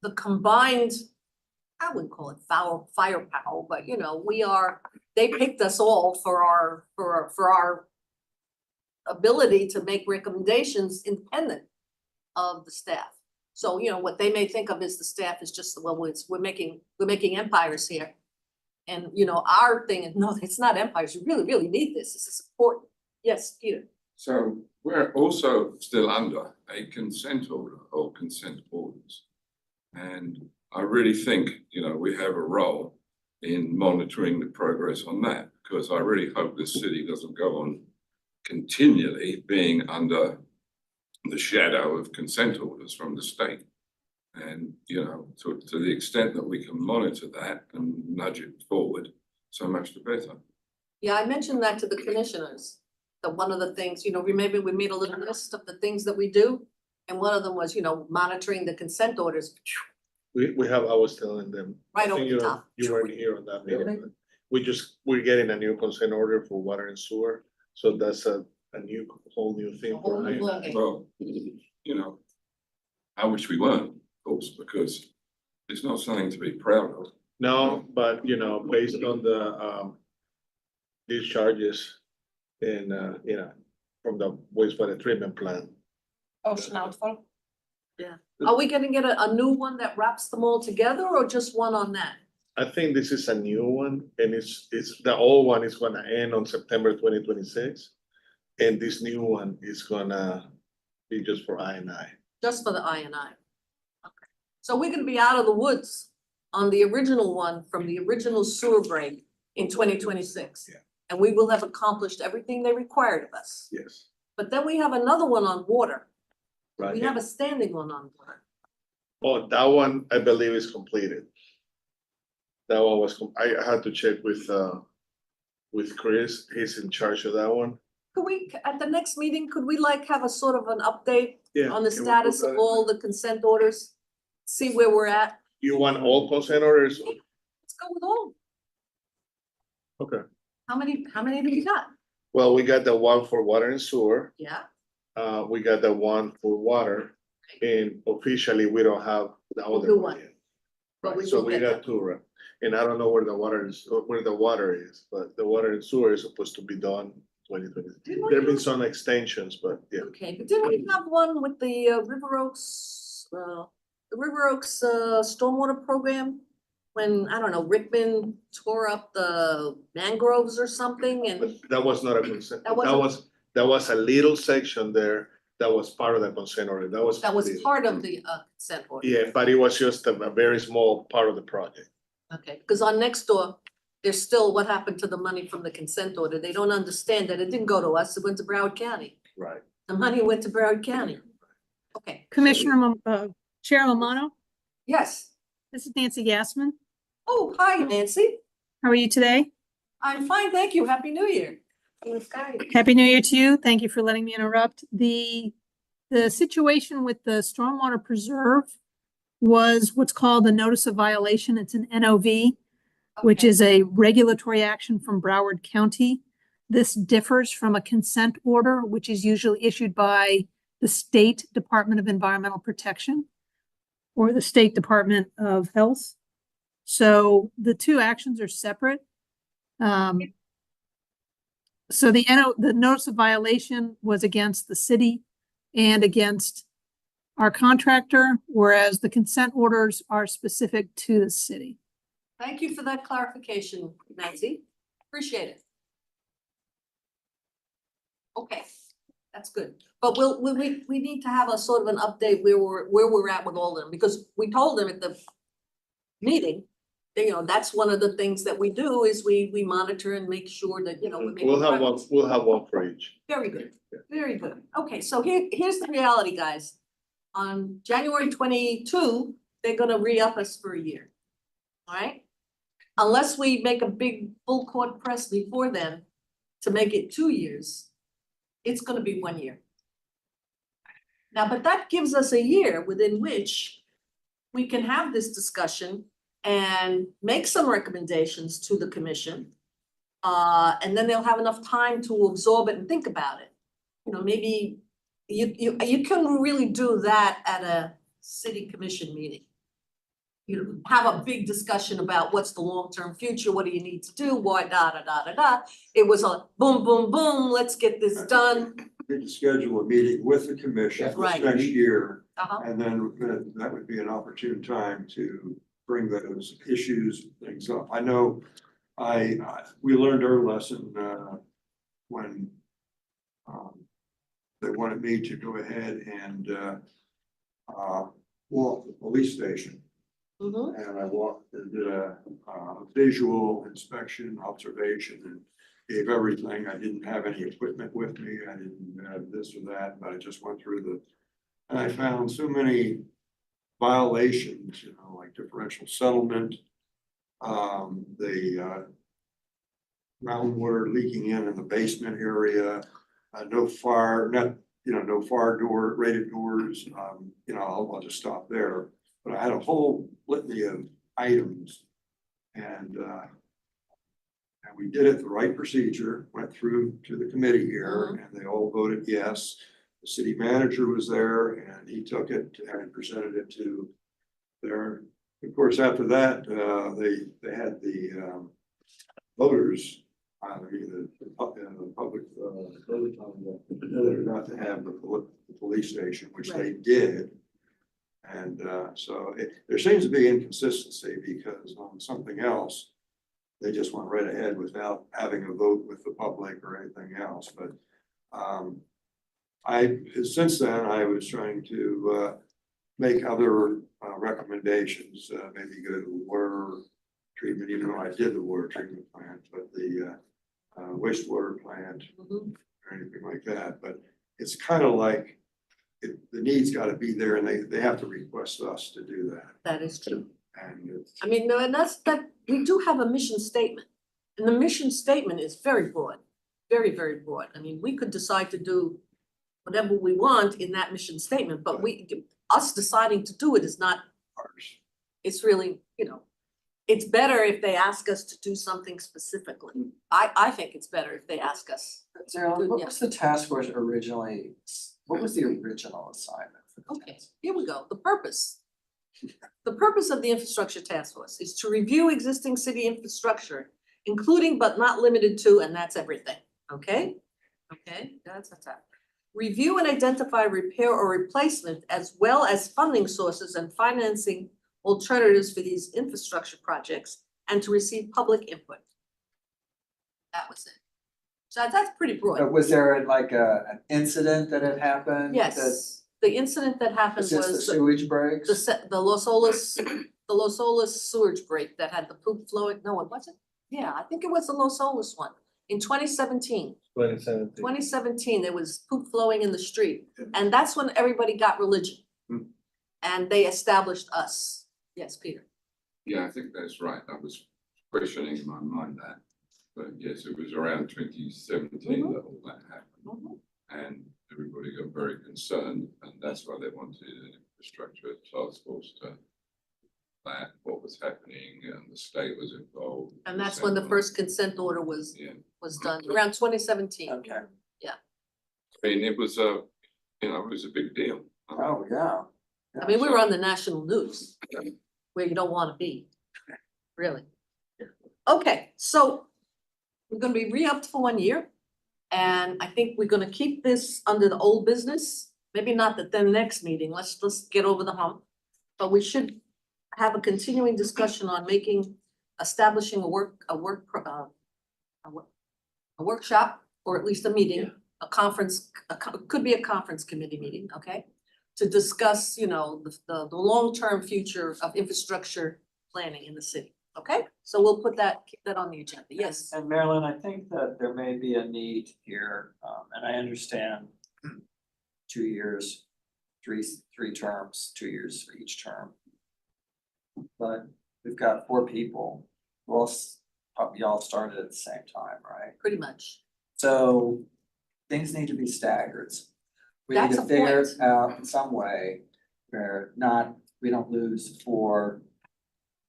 the combined, I wouldn't call it firepower, but you know, they picked us all for our ability to make recommendations independent of the staff. So, you know, what they may think of as the staff is just, well, we're making empires here. And, you know, our thing is, no, it's not empires. You really, really need this. This is important. Yes, Peter. So we're also still under a consent order or consent orders. And I really think, you know, we have a role in monitoring the progress on that, because I really hope this city doesn't go on continually being under the shadow of consent orders from the state. And, you know, to the extent that we can monitor that and nudge it forward, so much the better. Yeah, I mentioned that to the commissioners, that one of the things, you know, remember we made a little list of the things that we do. And one of them was, you know, monitoring the consent orders. We have, I was telling them. Right I think over the top. You weren't here on that meeting. Really? but we're getting a new consent order for water and sewer, so that's a whole new thing. A whole new for ballgame. Well, you know, I wish we weren't, of course, because it's not something to be proud of. No, but you know, based on the these charges and you know, from the wastewater treatment plant. Ocean outfall. Are we gonna get a new one that wraps them all together or just one on that? I think this is a new one, and it's the old one is gonna end on September 2026. And this new one is gonna be just for I&I. Just for the I and I? Okay. So we're gonna be out of the woods on the original one from the original sewer break in 2026. Yeah. And we will have accomplished everything they required of us. Yes. But then we have another one on water. Right. We have a standing one on water. Oh, that one, I believe is completed. That one was, I had to check with Chris, he's in charge of that one. Could we, at the next meeting, could we like have a sort of an update Yeah. on the can we status put of that- all the consent orders? See where we're at? You want all consent orders? Let's go with all. Okay, How many do we got? well, we got the one for water and sewer, Yeah, we got the one for water, and officially, we don't have the We'll other do one one. yet. But we Right, so will we get got that. two, right? And I don't know where the water is, but the water and sewer is supposed to be done 2020. Didn't we There've been have- some extensions, but yeah. Okay, but didn't we have one with the River Oaks, stormwater program? When, I don't know, Rickman tore up the mangroves or something and, But that was not a consent, That wasn't- that was a little section there that was part of the consent order, that was. that was completed. part of the consent order. Yeah, but it was just a very small part of the project. Okay, because on next door, there's still what happened to the money from the consent order. They don't understand that it didn't go to us, it went to Broward County. Right. The money went to Broward County. Okay, Chair Romano, yes. this is Nancy Gassman. Oh, hi, Nancy. How are you today? I'm fine, thank you. Happy New Year. Happy New Year to you. Thank you for letting me interrupt. The situation with the stormwater preserve was what's called a notice of violation. It's an NOV, which Okay. is a regulatory action from Broward County. This differs from a consent order, which is usually issued by the State Department of Environmental Protection or the State Department of Health. So the two actions are separate. So the notice of violation was against the city and against our contractor, whereas the consent orders are specific to the city. Thank you for that clarification, Nancy. Appreciate it. Okay, that's good. But we need to have a sort of an update where we're at with all of them, because we told them at the meeting, that, you know, that's one of the things that we do is we monitor and make sure that, you know, we're making We'll have one, progress. we'll have one for each. Very good, very good. Okay, so here's the reality, guys. On January 22, they're gonna re-up us for a year. All right? Unless we make a big full court press before then to make it 2 years, it's gonna be 1 year. Now, but that gives us a year within which we can have this discussion and make some recommendations to the commission. And then they'll have enough time to absorb it and think about it. You know, maybe you can really do that at a city commission meeting. have a big discussion about what's the long-term future, what do you need to do, why, da. It was a boom, boom, boom, let's get this done. We could schedule a meeting with the commission this Right. next year, Uh-huh. and then that would be an opportune time to bring those issues, things up. I know we learned our lesson, when they wanted me to go ahead and, walk the police station. Mhm. And I walked and did a visual inspection, observation, and gave everything. I didn't have any equipment with me. I didn't have this or that, but I just went through and I found so many violations, like differential settlement. The groundwater leaking in the basement area, no fire, no fire door, rated doors. I'll just stop there. But I had a whole litany of items. And we did it the right procedure, went through to the committee here, and they all voted yes. The city manager was there and he took it and presented it to their, of course, after that, they had the voters, the public, voted on whether or not to have the police station, which they did. And so there seems to be inconsistency because on something else, they just went right ahead without having a vote with the public or anything else. But since then, I was trying to make other recommendations, maybe go to water treatment, even though I did the water treatment plant, but the wastewater plant Mhm. or anything like that. But it's kind of like the need's got to be there, and they have to request us to do that. That is true. And it's, I mean, no, and we do have a mission statement. And the mission statement is very broad, very, very broad. I mean, we could decide to do whatever we want in that mission statement, but us deciding to do it is not, ours. it's really, it's better if they ask us to do something specifically. I think it's better if they ask us. Sarah, what Yeah. was the task force originally, what was the original assignment for the Okay, task? here we go. The purpose. The purpose of the infrastructure task force is to review existing city infrastructure, including but not limited to, and that's everything, okay? Okay, that's that. Review and identify repair or replacement as well as funding sources and financing alternatives for these infrastructure projects and to receive public input. That was it. So that's pretty broad. Was there like an incident that had happened? Yes, the incident that happened Was this the was sewage breaks? the Los Olas sewage break that had the poop flowing. No, it wasn't. Yeah, I think it was the Los Olas one in 2017. 2017. 2017, there was poop flowing in the street, and that's when everybody got religion. And they established us. Yes, Peter. Yeah, I think that's right. I was questioning in my mind that. But yes, it was around 2017 that all that happened. And everybody got very concerned, and that's why they wanted an infrastructure task force to plan what was happening, and the state was involved. And that's when the first consent order was Yeah, done, around 2017. Okay, I mean, it was it was a big deal. oh, yeah. I mean, we were on the national news, where you don't wanna be, really. Okay, so we're gonna be re-upped for 1 year. And I think we're gonna keep this under the old business, maybe not at the next meeting, let's get over the hump. But we should have a continuing discussion on establishing a workshop, or at least a meeting, a conference, could be a conference committee meeting, okay? To discuss, the long-term future of infrastructure planning in the city, okay? So we'll keep that on the agenda, yes. And Marilyn, I think that there may be a need here, and I understand 2 years, three terms, 2 years for each term. But we've got 4 people, y'all started at the same time, right? Pretty much. So things need to be staggered. We need That's to a figure point. it out in some way where we don't lose 4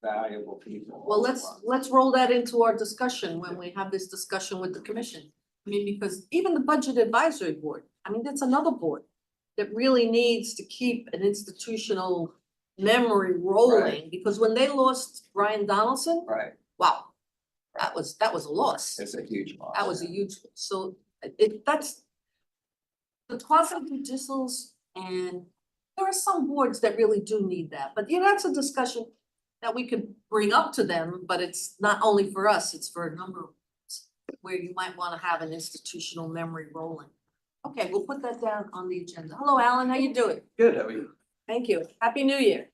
valuable people. Well, all at once. let's roll that into our discussion when we have this discussion with the commission. I mean, because even the budget advisory board, I mean, that's another board that really needs to keep an institutional memory rolling, because when they lost Brian Donaldson, Right, wow, that was a loss. it's a huge loss. That was a huge, so that's the quasi-judicials, and there are some boards that really do need that, but that's a discussion that we could bring up to them, but it's not only for us, it's for a number of boards where you might wanna have an institutional memory rolling. Okay, we'll put that down on the agenda. Hello, Alan, how you doing? Good, how are you? Thank you. Happy New Year.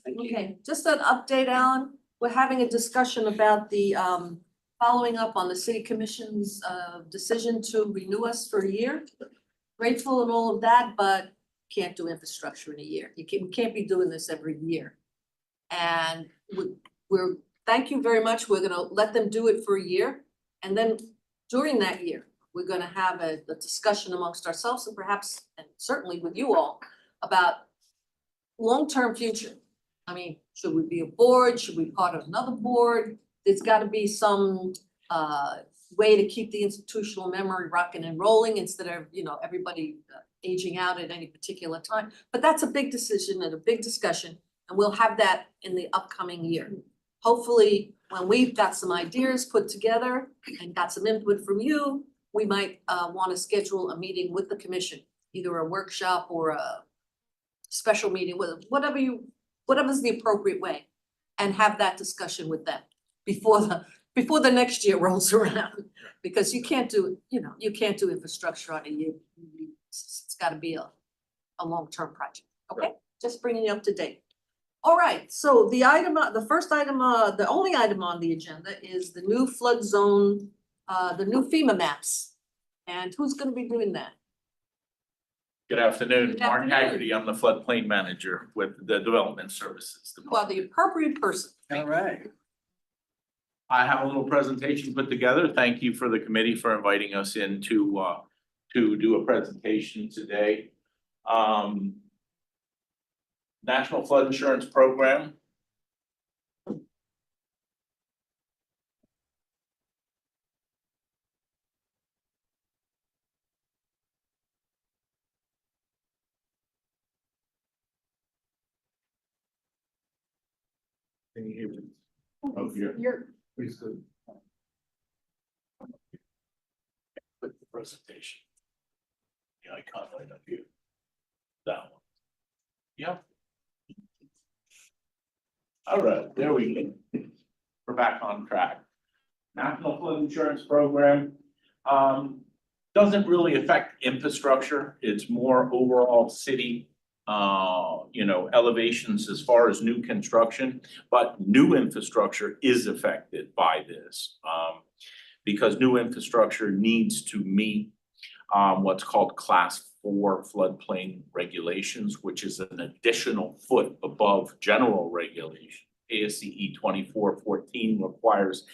Okay, just an update, Alan. We're having a discussion about the following up on the city commission's decision to renew us for a year. Grateful and all of that, but can't do infrastructure in a year. We can't be doing this every year. And we're, thank you very much. We're gonna let them do it for a year. And then during that year, we're gonna have a discussion amongst ourselves and perhaps, and certainly with you all, about long-term future. I mean, should we be a board? Should we be part of another board? There's gotta be some way to keep the institutional memory rocking and rolling instead of, everybody aging out at any particular time. But that's a big decision and a big discussion, and we'll have that in the upcoming year. Hopefully, when we've got some ideas put together and got some input from you, we might wanna schedule a meeting with the commission, either a workshop or a special meeting, whatever's the appropriate way, and have that discussion with them before the next year rolls around. Because you can't do infrastructure on a year. It's gotta be a long-term project, okay? Just bringing you up to date. All right, so the only item on the agenda is the new flood zone, the new FEMA maps. And who's gonna be doing that? Good afternoon, Good Mark afternoon. Haggerty, I'm the floodplain manager with the Development Services Well, Department. the appropriate person. All right. I have a little presentation put together, thank you for the committee for inviting us in to do a presentation today. National Flood Insurance Program. Can you hear me? Oh, here. Please do. Put the presentation. The icon right up here. That one. Yep. All right, there we go. We're back on track. National Flood Insurance Program doesn't really affect infrastructure. It's more overall city elevations as far as new construction, but new infrastructure is affected by this. Because new infrastructure needs to meet what's called Class 4 floodplain regulations, which is an additional foot above general regulation. ASCE 2414 requires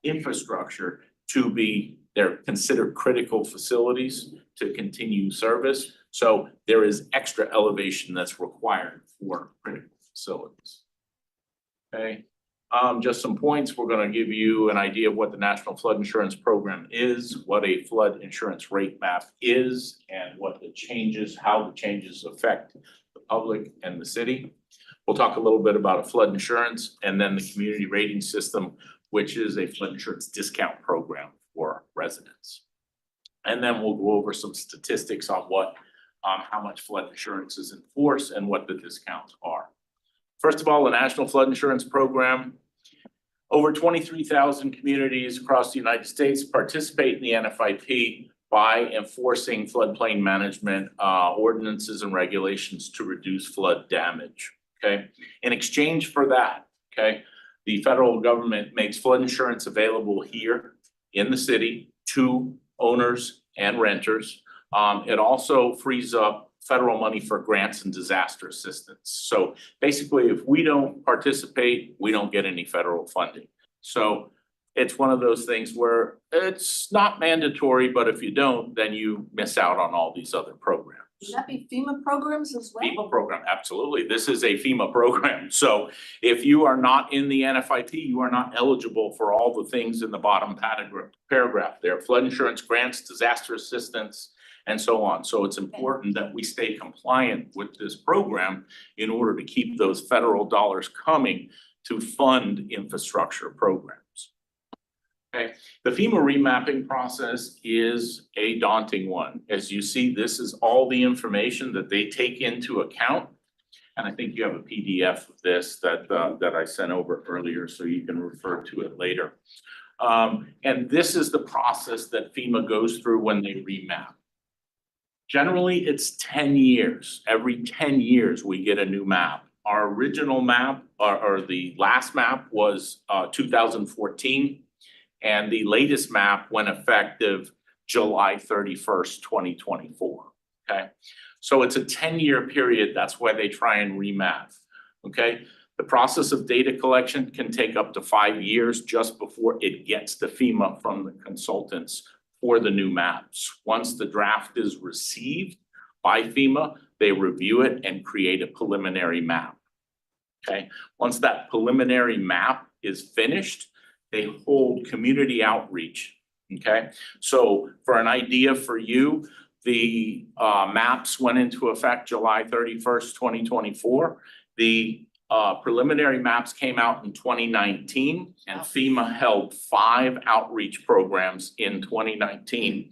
infrastructure to be, they're considered critical facilities to continue service. So there is extra elevation that's required for critical facilities. Okay, just some points. We're gonna give you an idea of what the National Flood Insurance Program is, what a flood insurance rate map is, and what the changes, how the changes affect the public and the city. We'll talk a little bit about a flood insurance and then the community rating system, which is a flood insurance discount program for residents. And then we'll go over some statistics on how much flood insurance is in force and what the discounts are. First of all, the National Flood Insurance Program. Over 23,000 communities across the United States participate in the NFIP by enforcing floodplain management ordinances and regulations to reduce flood damage, okay? In exchange for that, okay, the federal government makes flood insurance available here in the city to owners and renters. It also frees up federal money for grants and disaster assistance. So basically, if we don't participate, we don't get any federal funding. So it's one of those things where it's not mandatory, but if you don't, then you miss out on all these other programs. Would that be FEMA programs as well? FEMA program, absolutely. This is a FEMA program. So if you are not in the NFIP, you are not eligible for all the things in the bottom paragraph there. Flood insurance grants, disaster assistance, and so on. So it's important that we stay compliant with this program in order to keep those federal dollars coming to fund infrastructure programs. Okay, the FEMA remapping process is a daunting one. As you see, this is all the information that they take into account. And I think you have a PDF of this that I sent over earlier, so you can refer to it later. And this is the process that FEMA goes through when they remap. Generally, it's 10 years. Every 10 years, we get a new map. Our original map, or the last map was 2014. And the latest map went effective July 31st, 2024, okay? So it's a 10-year period, that's why they try and remap, okay? The process of data collection can take up to 5 years just before it gets to FEMA from the consultants for the new maps. Once the draft is received by FEMA, they review it and create a preliminary map, okay? Once that preliminary map is finished, they hold community outreach, okay? So for an idea for you, the maps went into effect July 31st, 2024. The preliminary maps came out in 2019, and FEMA held 5 outreach programs in 2019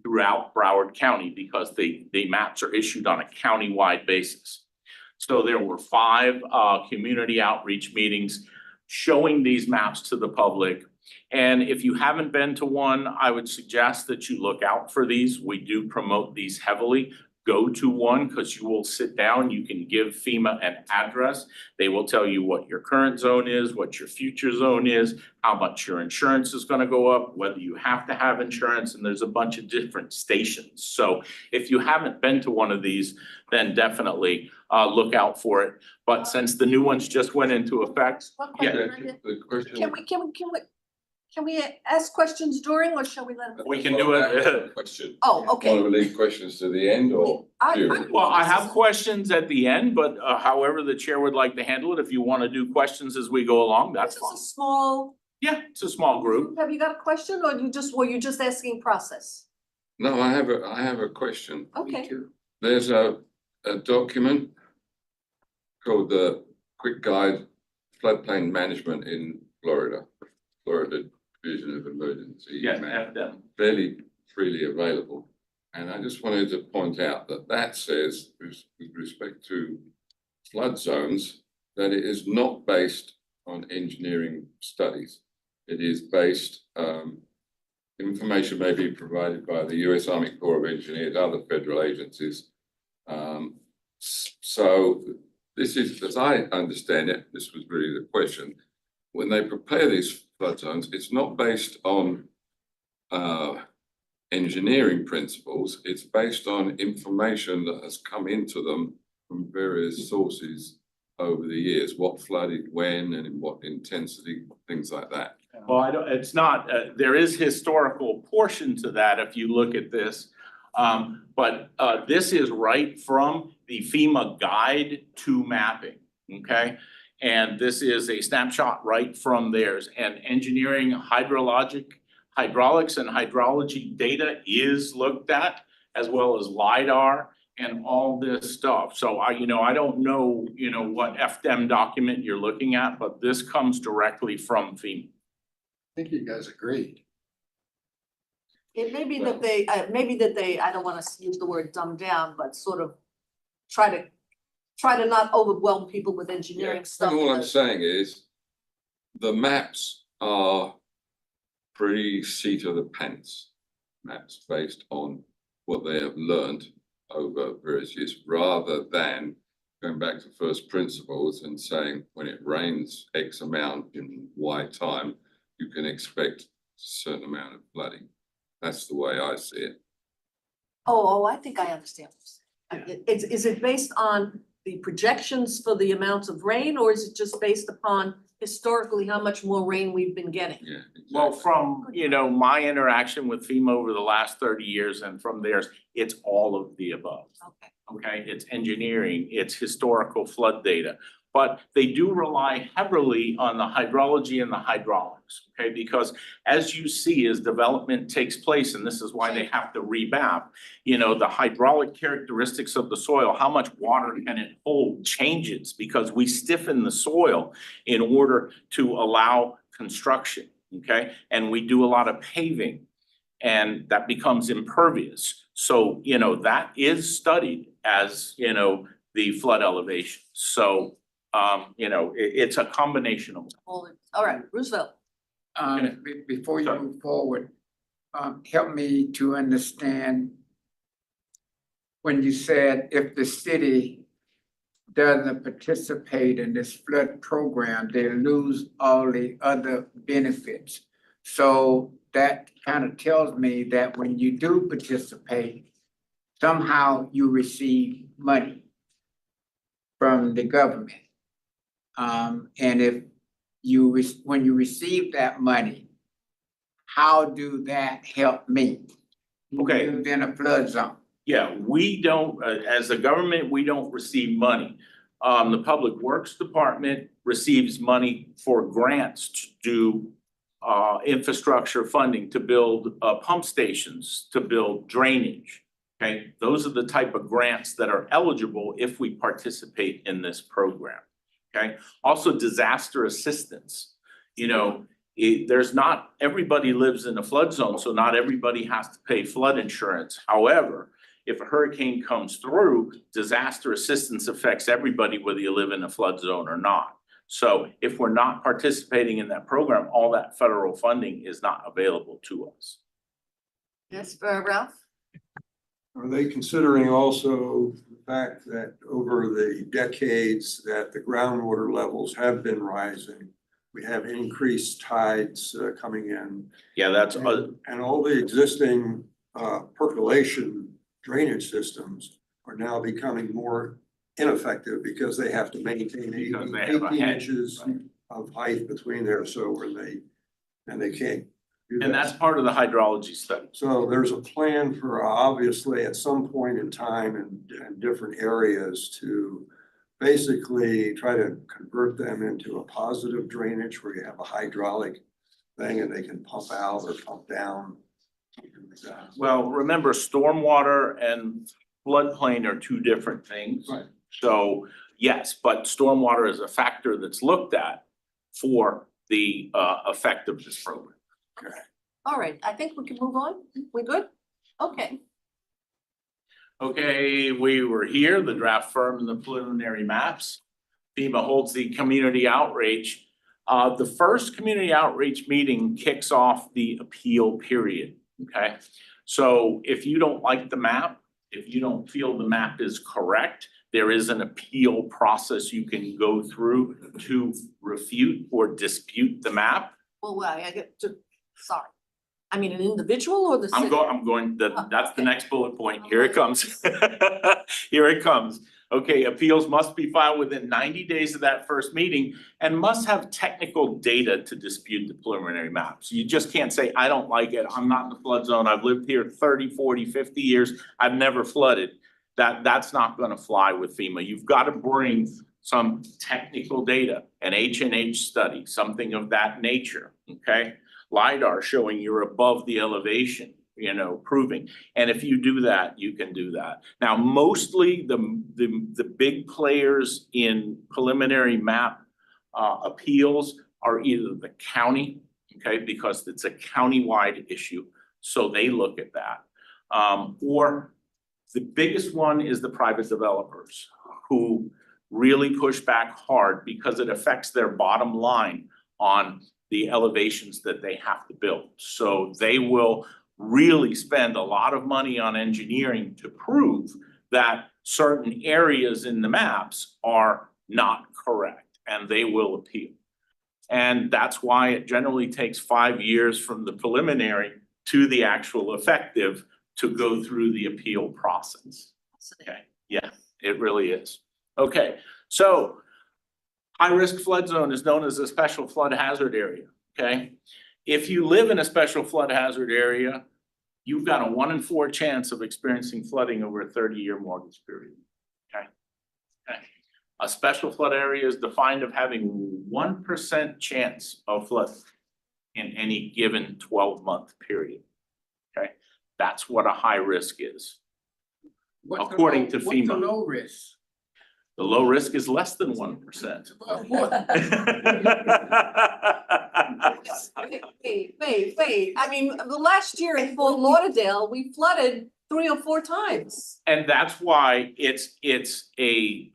throughout Broward County because the maps are issued on a county-wide basis. So there were 5 community outreach meetings showing these maps to the public. And if you haven't been to one, I would suggest that you look out for these. We do promote these heavily. Go to one because you will sit down, you can give FEMA an address. They will tell you what your current zone is, what your future zone is, how much your insurance is gonna go up, whether you have to have insurance, and there's a bunch of different stations. So if you haven't been to one of these, then definitely look out for it. But since the new ones just went into effect, One yeah. question I did. The question. Can we ask questions during, or shall we let them? we can do it. Question. Oh, okay. Want to leave questions to the end or? during? Well, I have questions at the end, but however the chair would like to handle it, if you want to do questions as we go along, that's This is fine. a small, Yeah, it's a small group. have you got a question, or were you just asking process? No, I have a question. Okay. There's a document called the Quick Guide Floodplain Management in Florida Division of Emergency Yeah, Management, them. fairly freely available. And I just wanted to point out that says, with respect to flood zones, that it is not based on engineering studies. It is based, information may be provided by the US Army Corps of Engineers, other federal agencies. So this is, as I understand it, this was really the question. When they prepare these flood zones, it's not based on engineering principles, it's based on information that has come into them from various sources over the years, what flooded when and in what intensity, things like that. Well, I don't, it's not, there is historical portion to that if you look at this. But this is right from the FEMA guide to mapping, okay? And this is a snapshot right from theirs, and engineering hydraulics and hydrology data is looked at, as well as LiDAR and all this stuff. So I don't know, what FDEM document you're looking at, but this comes directly from FEMA. I think you guys agreed. It may be that they, I don't wanna use the word dumb down, but sort of try to not overwhelm people with engineering stuff. All I'm saying is, the maps are pretty seat of the pants maps based on what they have learned over various years, rather than going back to first principles and saying when it rains X amount in Y time, you can expect a certain amount of flooding. That's the way I see it. Oh, I think I understand. Is it based on the projections for the amounts of rain, or is it just based upon historically how much more rain we've been getting? Yeah. Well, exactly. from, my interaction with FEMA over the last 30 years and from theirs, it's all of the above. Okay. Okay, it's engineering, it's historical flood data. but they do rely heavily on the hydrology and the hydraulics, okay? Because as you see, as development takes place, and this is why they have to remap, you know, the hydraulic characteristics of the soil, how much water can it hold changes because we stiffen the soil in order to allow construction, okay? And we do a lot of paving and that becomes impervious. So, you know, that is studied as, you know, the flood elevation. So, you know, it's a combination of. All right, Roosevelt. Before you Sorry. move forward, help me to understand when you said if the city doesn't participate in this flood program, they lose all the other benefits. So that kind of tells me that when you do participate, somehow you receive money from the government. And if you, when you receive that money, how do that help me? Okay. You've been a flood zone. Yeah, we don't, as a government, we don't receive money. The Public Works Department receives money for grants to do infrastructure funding, to build pump stations, to build drainage. Okay, those are the type of grants that are eligible if we participate in this program. Okay, also disaster assistance. You know, there's not, everybody lives in a flood zone, so not everybody has to pay flood insurance. However, if a hurricane comes through, disaster assistance affects everybody, whether you live in a flood zone or not. So if we're not participating in that program, all that federal funding is not available to us. Yes, Ralph? Are they considering also the fact that over the decades that the groundwater levels have been rising? We have increased tides coming in. Yeah, that's, And all the existing percolation drainage systems are now becoming more ineffective because they have to maintain Because they have a 18 hedge, inches right. of height between there, so where they can't do and that. that's part of the hydrology study. So there's a plan for obviously at some point in time in different areas to basically try to convert them into a positive drainage where you have a hydraulic thing and they can pump out or pump down. Something like that. Well, remember, stormwater and floodplain are two different things. Right. So, yes, but stormwater is a factor that's looked at for the effect of this program. All right, I think we can move on. We good? Okay. Okay, we were here, the draft firm and the preliminary maps. FEMA holds the community outreach. The first community outreach meeting kicks off the appeal period, okay? So if you don't like the map, if you don't feel the map is correct, there is an appeal process you can go through to refute or dispute the map. Well, I get to, sorry. I mean, an individual or the city? I'm going, that's the next bullet point. Here it comes. Here it comes. Okay, appeals must be filed within 90 days of that first meeting and must have technical data to dispute the preliminary maps. You just can't say, I don't like it. I'm not in the flood zone. I've lived here 30, 40, 50 years. I've never flooded. That's not gonna fly with FEMA. You've got to bring some technical data, an H&H study, something of that nature, okay? LiDAR showing you're above the elevation, you know, proving. And if you do that, you can do that. Now, mostly the big players in preliminary map appeals are either the county, okay, because it's a countywide issue, so they look at that. Or the biggest one is the private developers who really push back hard because it affects their bottom line on the elevations that they have to build. So they will really spend a lot of money on engineering to prove that certain areas in the maps are not correct, and they will appeal. And that's why it generally takes 5 years from the preliminary to the actual effective to go through the appeal process. Okay, yeah, it really is. Okay, so high-risk flood zone is known as a special flood hazard area, okay? If you live in a special flood hazard area, you've got a 1 in 4 chance of experiencing flooding over a 30-year mortgage period, okay? Okay. A special flood area is defined of having 1% chance of flood in any given 12-month period. Okay, that's what a high risk is. What's the According low- to What's the FEMA. low risk? The low risk is less than 1%. Wait, I mean, the last year in Fort Lauderdale, we flooded 3 or 4 times. And that's why it's a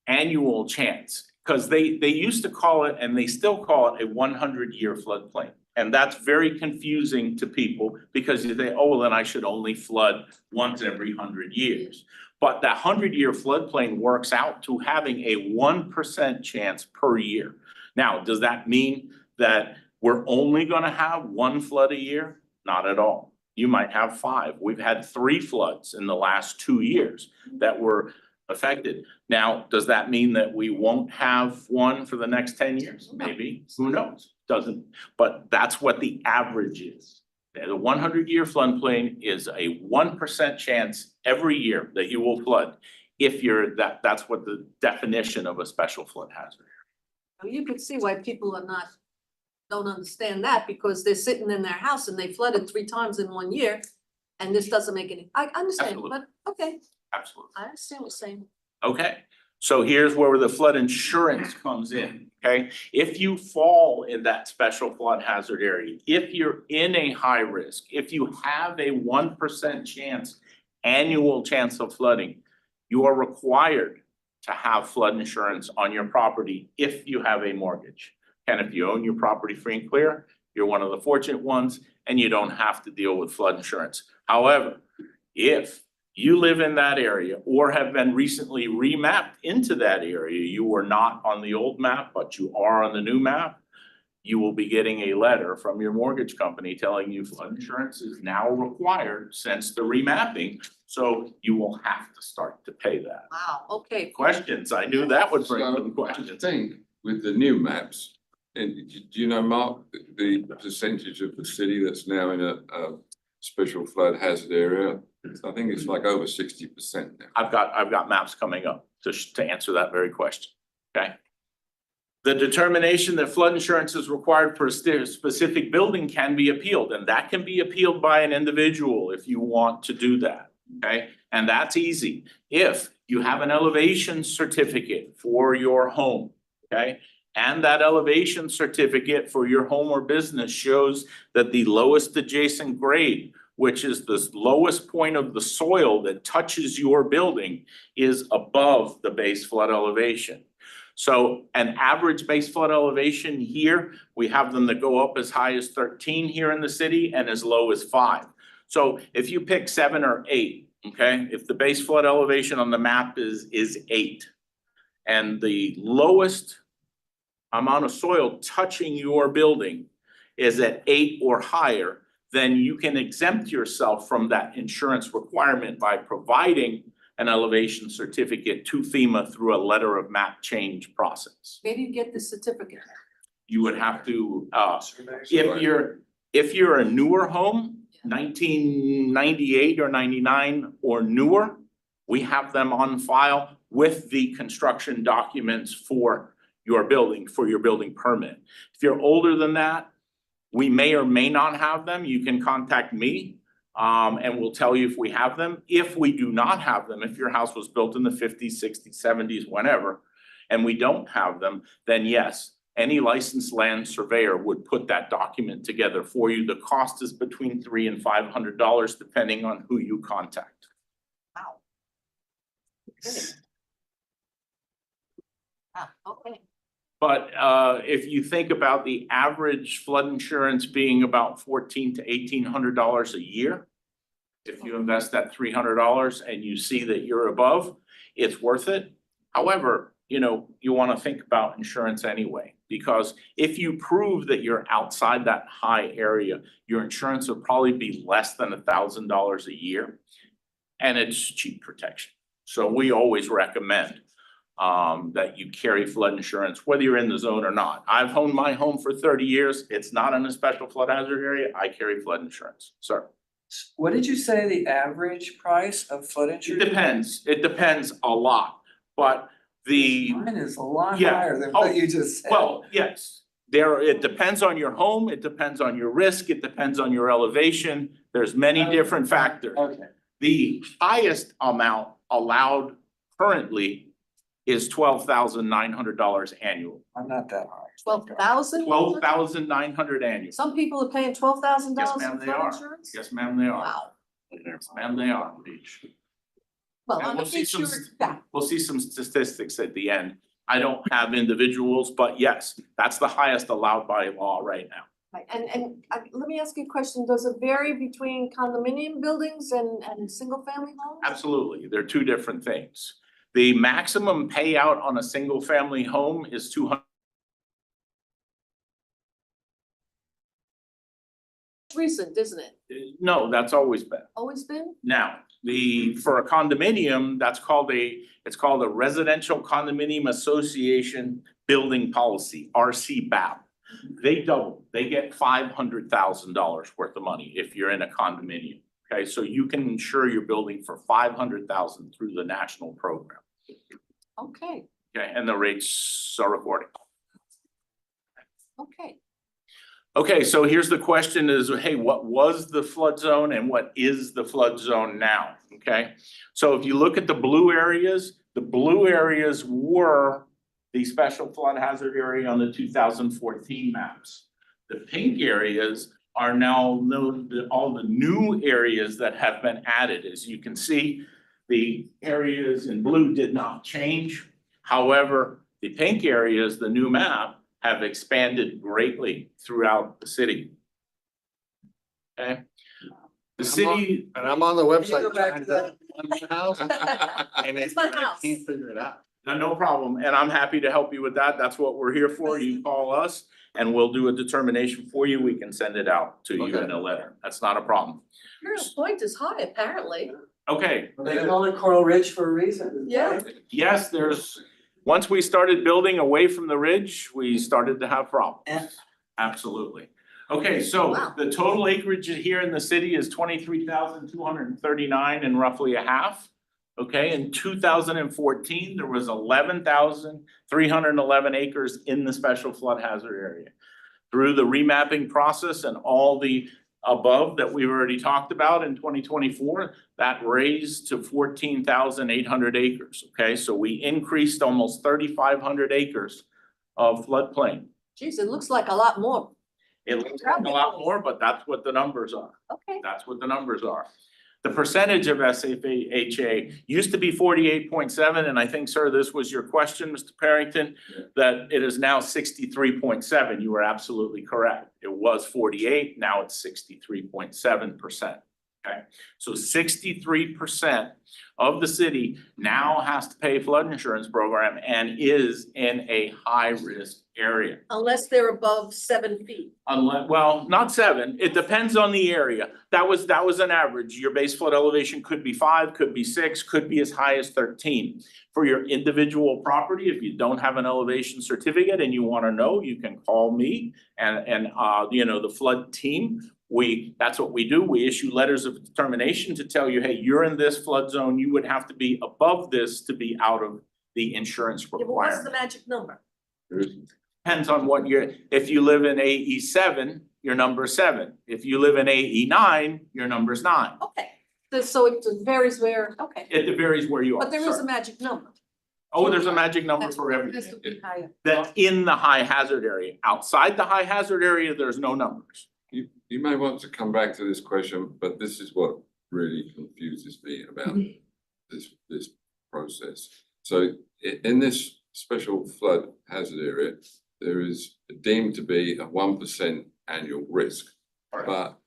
annual chance, because they used to call it, and they still call it, a 100-year floodplain. And that's very confusing to people because you think, oh, well, then I should only flood once every 100 years. But that 100-year floodplain works out to having a 1% chance per year. Now, does that mean that we're only gonna have 1 flood a year? Not at all. You might have 5. We've had 3 floods in the last 2 years that were affected. Now, does that mean that we won't have 1 for the next 10 years? Maybe, who knows? Doesn't, but that's what the average is. The 100-year floodplain is a 1% chance every year that you will flood. If you're that's what the definition of a special flood hazard. You could see why people don't understand that, because they're sitting in their house and they flooded 3 times in 1 year. And this doesn't make any, I understand, Absolutely. but okay, Absolutely. I understand what you're saying. Okay, so here's where the flood insurance comes in, okay? If you fall in that special flood hazard area, if you're in a high risk, if you have a 1% chance, annual chance of flooding, you are required to have flood insurance on your property if you have a mortgage. And if you own your property free and clear, you're one of the fortunate ones and you don't have to deal with flood insurance. However, if you live in that area or have been recently remapped into that area, you are not on the old map, but you are on the new map, you will be getting a letter from your mortgage company telling you flood insurance is now required since the remapping. So you will have to start to pay that. Wow, okay. Questions? I knew that would bring some So I questions. think with the new maps, and do you know, Mark, the percentage of the city that's now in a special flood hazard area? I think it's like over 60% now. I've got maps coming up to answer that very question, okay? The determination that flood insurance is required for a specific building can be appealed, and that can be appealed by an individual if you want to do that, okay? And that's easy. If you have an elevation certificate for your home, okay? And that elevation certificate for your home or business shows that the lowest adjacent grade, which is the lowest point of the soil that touches your building, is above the base flood elevation. So an average base flood elevation here, we have them that go up as high as 13 here in the city and as low as 5. So if you pick 7 or 8, okay, if the base flood elevation on the map is 8, and the lowest amount of soil touching your building is at 8 or higher, then you can exempt yourself from that insurance requirement by providing an elevation certificate to FEMA through a letter of map change process. Where do you get the certificate? You would have to, if you're a newer home, 1998 or 99 or newer, we have them on file with the construction documents for your building permit. If you're older than that, we may or may not have them. You can contact me, and we'll tell you if we have them. If we do not have them, if your house was built in the 50s, 60s, 70s, whenever, and we don't have them, then yes, any licensed land surveyor would put that document together for you. The cost is between $300 and $500 depending on who you contact. Wow. Okay. Okay. But if you think about the average flood insurance being about $1,400 to $1,800 a year, if you invest that $300 and you see that you're above, it's worth it. However, you know, you want to think about insurance anyway, because if you prove that you're outside that high area, your insurance will probably be less than $1,000 a year, and it's cheap protection. So we always recommend that you carry flood insurance, whether you're in the zone or not. I've owned my home for 30 years. It's not in a special flood hazard area. I carry flood insurance, sir. What did you say the average price of flood It insurance? depends. It depends a lot. But Mine is a lot Yeah. higher than Oh, what you just said. Well, yes, it depends on your home, it depends on your risk, it depends on your elevation, there's many different factors. Okay, The highest amount allowed currently is $12,900 annual. I'm not that high. 12,000? $12,900 annual. Some people are paying $12,000 Yes, for ma'am, they flood are. insurance? Yes, ma'am, they are. Wow. Yes, ma'am, they are, Beach. Well, And I'm we'll see pretty some sure, yeah, We'll see some statistics at the end. I don't have individuals, but yes, that's the highest allowed by law right now. right. And let me ask you a question. Does it vary between condominium buildings and single family homes? Absolutely, they're two different things. The maximum payout on a single family home is 200. Recent, isn't it? No, that's always been. Always been? Now, for a condominium, it's called a Residential Condominium Association Building Policy, RCBAP. They double, they get $500,000 worth of money if you're in a condominium. Okay, so you can insure your building for $500,000 through the national program. Okay, Okay, and the rates are recorded. okay. Okay, so here's the question is, hey, what was the flood zone and what is the flood zone now? Okay, so if you look at the blue areas were the special flood hazard area on the 2014 maps. The pink areas are now all the new areas that have been added. As you can see, the areas in blue did not change. However, the pink areas, the new map, have expanded greatly throughout the city. Okay? The city, And I'm on the Can you website go back trying to that? find my house, and It's my house. can't figure it out. no problem, and I'm happy to help you with that. That's what we're here for. You call us and we'll do a determination for you. We can send it out to you in a letter. That's not a problem. Your point is high, apparently. Okay, They call it Coral Ridge for a reason. Yeah. yes, once we started building away from the ridge, we started to have Yeah. problems. Absolutely. Okay, so Wow. the total acreage here in the city is 23,239 and roughly a half. Okay, in 2014, there was 11,311 acres in the special flood hazard area. Through the remapping process and all the above that we've already talked about in 2024, that raised to 14,800 acres. Okay, so we increased almost 3,500 acres of floodplain. Geez, it looks like a lot more. It looks like a lot more, but that's what the numbers are. Okay. That's what the numbers are. The percentage of SFHA used to be 48.7, and I think, sir, this was your question, Mr. Parrington, that it is now 63.7. You were absolutely correct. It was 48, now it's 63.7%. Okay, so 63% of the city now has to pay flood insurance program and is in a high-risk area. Unless they're above 7 feet. Unless, well, not 7, it depends on the area. That was an average. Your base flood elevation could be 5, could be 6, could be as high as 13. For your individual property, if you don't have an elevation certificate and you wanna know, you can call me and the flood team. That's what we do. We issue letters of determination to tell you, hey, you're in this flood zone, you would have to be above this to be out of the insurance Yeah, but what's the requirement. magic number? Depends on what if you live in AE 7, your number is 7. If you live in AE 9, your number is 9. Okay, so it varies where, okay, It varies where you are. but there is sir. a magic number. Oh, there's a magic number That's- for it everything. has to be higher. That's in the high hazard area. Outside the high hazard area, there's no numbers. You may want to come back to this question, but this is what really confuses me about this process. So in this special flood hazard area, there is deemed to be a 1% annual risk. Right. But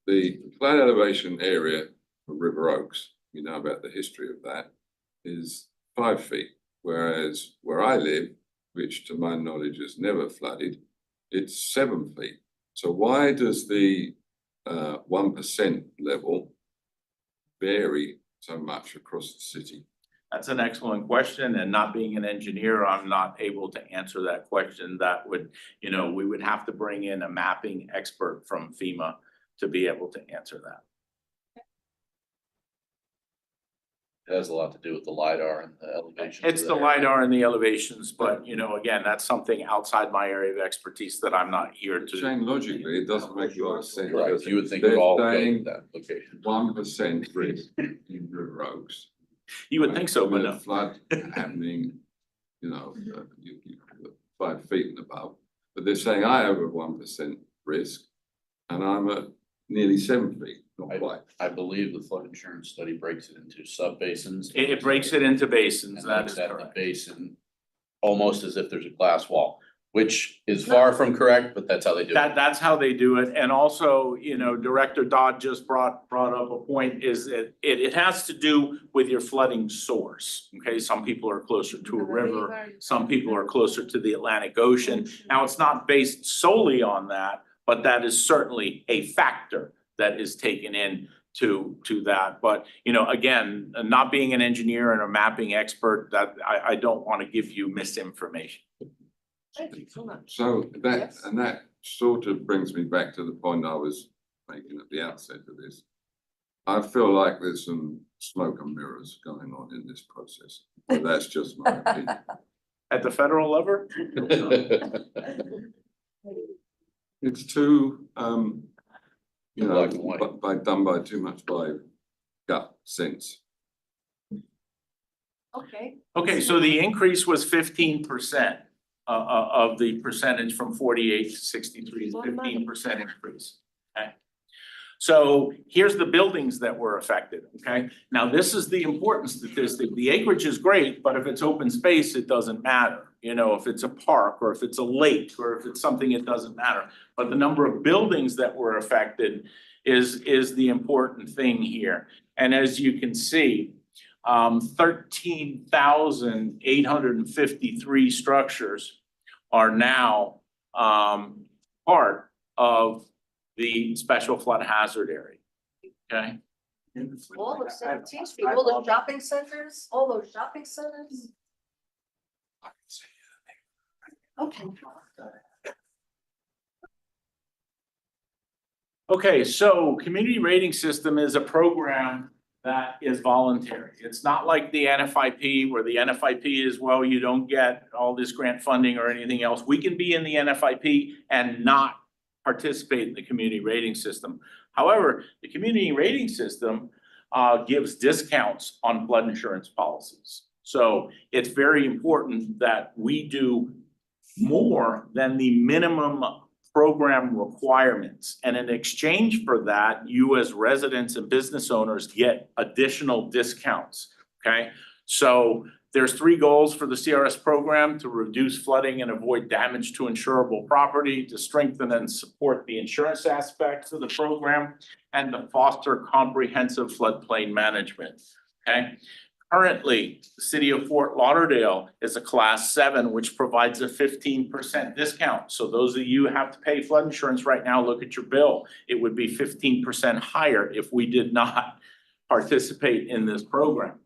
the flood elevation area for River Oaks, we know about the history of that, is 5 feet. Whereas where I live, which to my knowledge has never flooded, it's 7 feet. So why does the 1% level vary so much across the city? That's an excellent question, and not being an engineer, I'm not able to answer that question. That would, we would have to bring in a mapping expert from FEMA to be able to answer that. It has a lot to do with the LiDAR and the elevation. It's the LiDAR and the elevations, but you know, again, that's something outside my area of expertise that I'm not here to. Shane, logically, it doesn't make a lot of sense. Right, does it? you would think it would all go They're to saying that location. 1% risk in River Oaks. You would think so, but With no. a flood happening, you know, 5 feet and above. But they're saying I have a 1% risk and I'm at nearly 7 feet, not quite. I believe the flood insurance study breaks it into sub-basins. It breaks it into basins, And that looks is at the correct. basin almost as if there's a glass wall, which is far from correct, but that's how they do it. That's how they do it, and also, you know, Director Dodd just brought up a point, is that it has to do with your flooding source, okay? Some people are closer to a river, some people are closer to the Atlantic Ocean. Now, it's not based solely on that, but that is certainly a factor that is taken in to that. But, you know, again, not being an engineer and a mapping expert, that I don't want to give you misinformation. Thank you so much. So that, Yes. and that sort of brings me back to the point I was making at the outset of this. I feel like there's some smoke and mirrors going on in this process, but that's just my opinion. At the federal level, It's too, you know, Black and white. done by too much by gut sense. Okay. okay, so the increase was 15%. Of the percentage from 48 to 63 is 15% increase, okay? So here's the buildings that were affected, okay? Now, this is the important statistic. The acreage is great, but if it's open space, it doesn't matter. You know, if it's a park or if it's a lake or if it's something, it doesn't matter. But the number of buildings that were affected is the important thing here. And as you can see, 13,853 structures are now part of the special flood hazard area, okay? All of 17th Street, all the shopping centers, all those shopping centers. Okay. Okay, so community rating system is a program that is voluntary. It's not like the NFIP, where the NFIP is, well, you don't get all this grant funding or anything else. We can be in the NFIP and not participate in the community rating system. However, the community rating system gives discounts on flood insurance policies. So it's very important that we do more than the minimum program requirements. And in exchange for that, you as residents and business owners get additional discounts, okay? So there's 3 goals for the CRS program: to reduce flooding and avoid damage to insurable property, to strengthen and support the insurance aspects of the program, and to foster comprehensive floodplain management, okay? Currently, the city of Fort Lauderdale is a class 7, which provides a 15% discount. So those of you who have to pay flood insurance right now, look at your bill. It would be 15% higher if we did not participate in this program.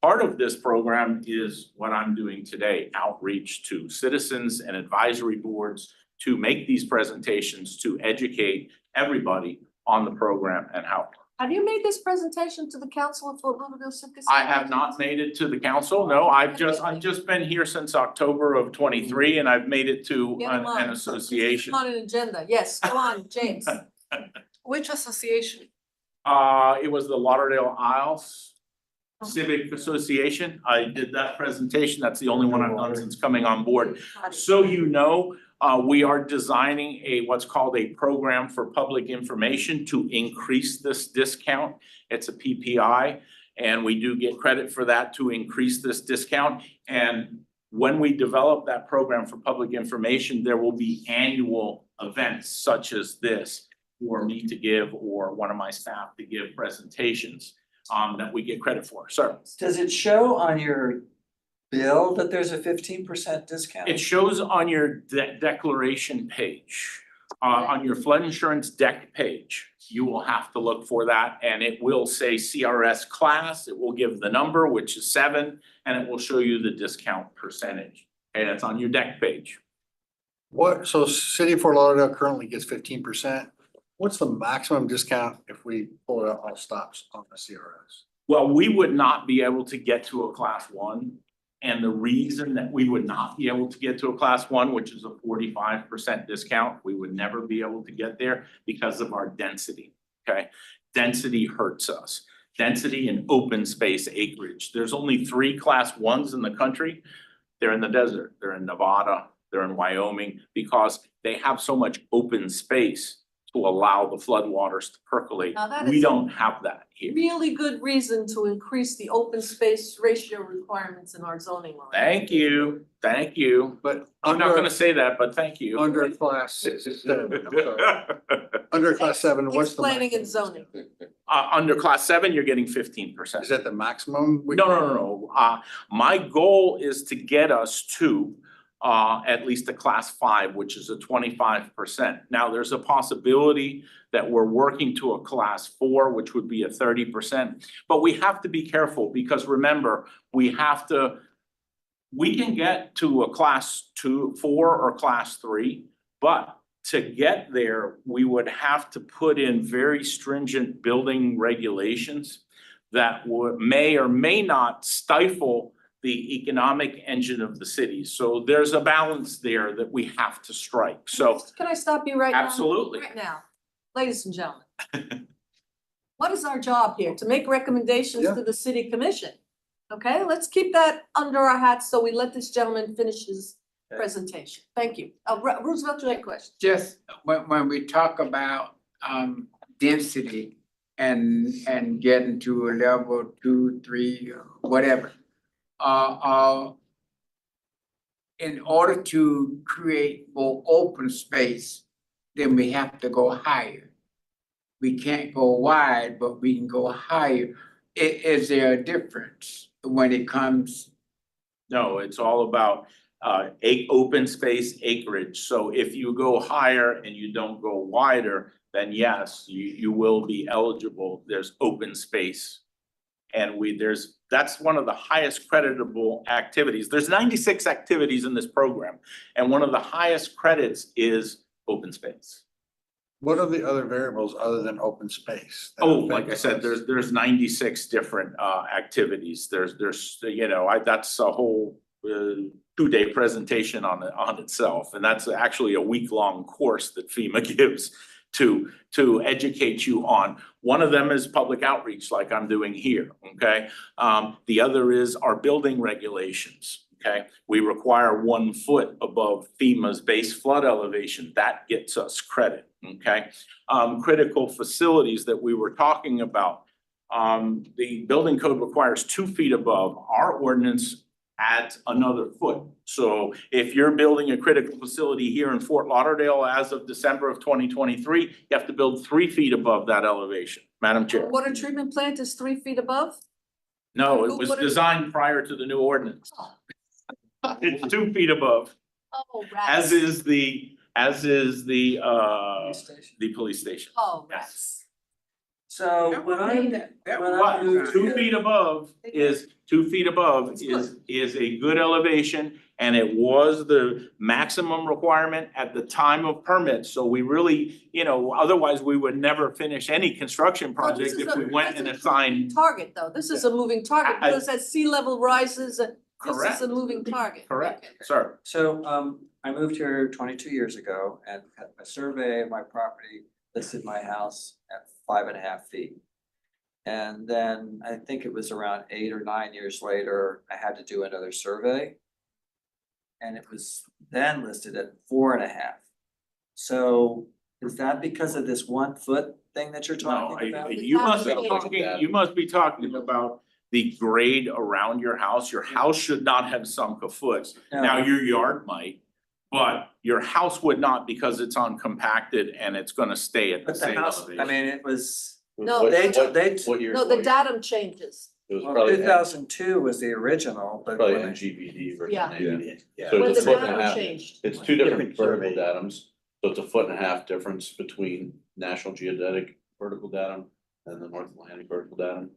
Part of this program is what I'm doing today: outreach to citizens and advisory boards to make these presentations, to educate everybody on the program and how. Have you made this presentation to the council of Fort Lauderdale Civic I Center? have not made it to the council, no, I've just been here since October of 23, and I've made it to Get 'em an on. association. On an agenda, yes, come on, James. Which association? It was the Lauderdale Isles Civic Association. I did that presentation, that's the only one I've done since coming on board. So you know, we are designing what's called a program for public information to increase this discount. It's a PPI, and we do get credit for that to increase this discount. And when we develop that program for public information, there will be annual events such as this for me to give or one of my staff to give presentations that we get credit for. Sir? Does it show on your bill that there's a 15% discount? It shows on your declaration page, on your flood insurance deck page. You will have to look for that, and it will say CRS class. It will give the number, which is 7, and it will show you the discount percentage. And it's on your deck page. So City of Fort Lauderdale currently gets 15%. What's the maximum discount if we pull out all stops on the CRS? Well, we would not be able to get to a class one. And the reason that we would not be able to get to a class one, which is a 45% discount, we would never be able to get there because of our density, okay? Density hurts us. Density and open space acreage. There's only 3 class ones in the country. They're in the desert, they're in Nevada, they're in Wyoming, because they have so much open space to allow the floodwaters to percolate. Now that We is- don't have that here. Really good reason to increase the open space ratio requirements in our zoning law. Thank you, But I'm not under, gonna say that, but thank you. under class seven, I'm sorry. Under class seven, what's the? Planning and maximum? zoning. Under class 7, you're getting 15%. Is that the maximum? No. My goal is to get us to at least a class 5, which is a 25%. Now, there's a possibility that we're working to a class 4, which would be a 30%. But we have to be careful because remember, we can get to a class 2, 4 or class 3, but to get there, we would have to put in very stringent building regulations that may or may not stifle the economic engine of the city. So there's a balance there that we have to strike. So Can I stop you right now? absolutely. Right now, ladies and gentlemen. What is our job here? To make recommendations Yeah. to the city commission? Okay, let's keep that under our hats so we let this gentleman finish his presentation. Thank you. Roosevelt, you had a question? Just when we talk about density and getting to a level 2, 3, whatever. In order to create more open space, then we have to go higher. We can't go wide, but we can go higher. Is there a difference when it comes? No, it's all about open space acreage. So if you go higher and you don't go wider, then yes, you will be eligible. There's open space. And that's one of the highest creditable activities. There's 96 activities in this program, and one of the highest credits is open space. What are the other variables other than open space? that Oh, like I affect said, us? there's 96 different activities. There's that's a whole 2-day presentation on itself. And that's actually a week-long course that FEMA gives to educate you on. One of them is public outreach like I'm doing here, okay? The other is our building regulations, okay? We require 1 foot above FEMA's base flood elevation. That gets us credit, okay? Critical facilities that we were talking about. The building code requires 2 feet above. Our ordinance adds another foot. So if you're building a critical facility here in Fort Lauderdale as of December of 2023, you have to build 3 feet above that elevation, Madam Chair. Water treatment plant is 3 feet above? No, it was designed prior to the new ordinance. It's 2 feet above, Oh, as rats. is the Police station. police station. Oh, Yes. rats. So That when would I, be that when would I be But moved 2 here- feet above is 2 feet above That's is a good elevation. And it was the maximum requirement at the time of permit. So we really, otherwise we would never finish any construction Well, this project is if we a- went that's and a assigned. Target, though. This is a moving target, I- because as sea level rises, this Correct. is a moving target. Correct, Okay. sir. So I moved here 22 years ago and had a survey of my property listed my house at 5.5 feet. And then I think it was around 8 or 9 years later, I had to do another survey. And it was then listed at 4.5. So is that because of this 1 foot thing that you're No, talking about? you must be Absolutely. you must be talking about the grade around your house. Your house should not have sunk a foot. Now, No. your yard might, but your house would not because it's uncompacted and it's gonna stay at the But the same house, elevation. I mean, it was, No, What- they what- took- they- What year? No, the datum changes. It was well, probably, 2002 was the original, but probably when I- NGVD versus Yeah. NAVD. Yeah. So When it's the a foot and a datum half. changed. It's 2 different vertical datums, so it's a 1.5 foot difference between National Geodetic vertical datum and the North Atlantic vertical datum.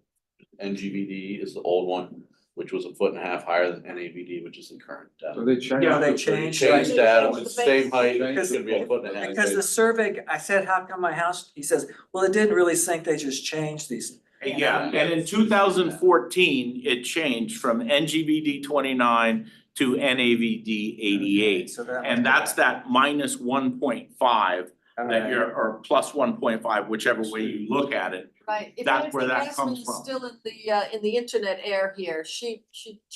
NGVD is the old one, which was a 1.5 foot higher than NAVD, which is the current datum. they changed. Yeah, they it. changed. Change They datum, changed it's the the same base. height, Because- it's gonna be a 1.5 foot. Because the survey, I said, how come my house, he says, well, it didn't really sink, they just changed these. Yeah, and in 2014, it changed from NGVD 29 to NAVD 88. So that And that's that minus 1.5 that you're, or plus 1.5, whichever way you look at it. Right, if That's where Nancy that comes Gassman is from. still in the internet air here, she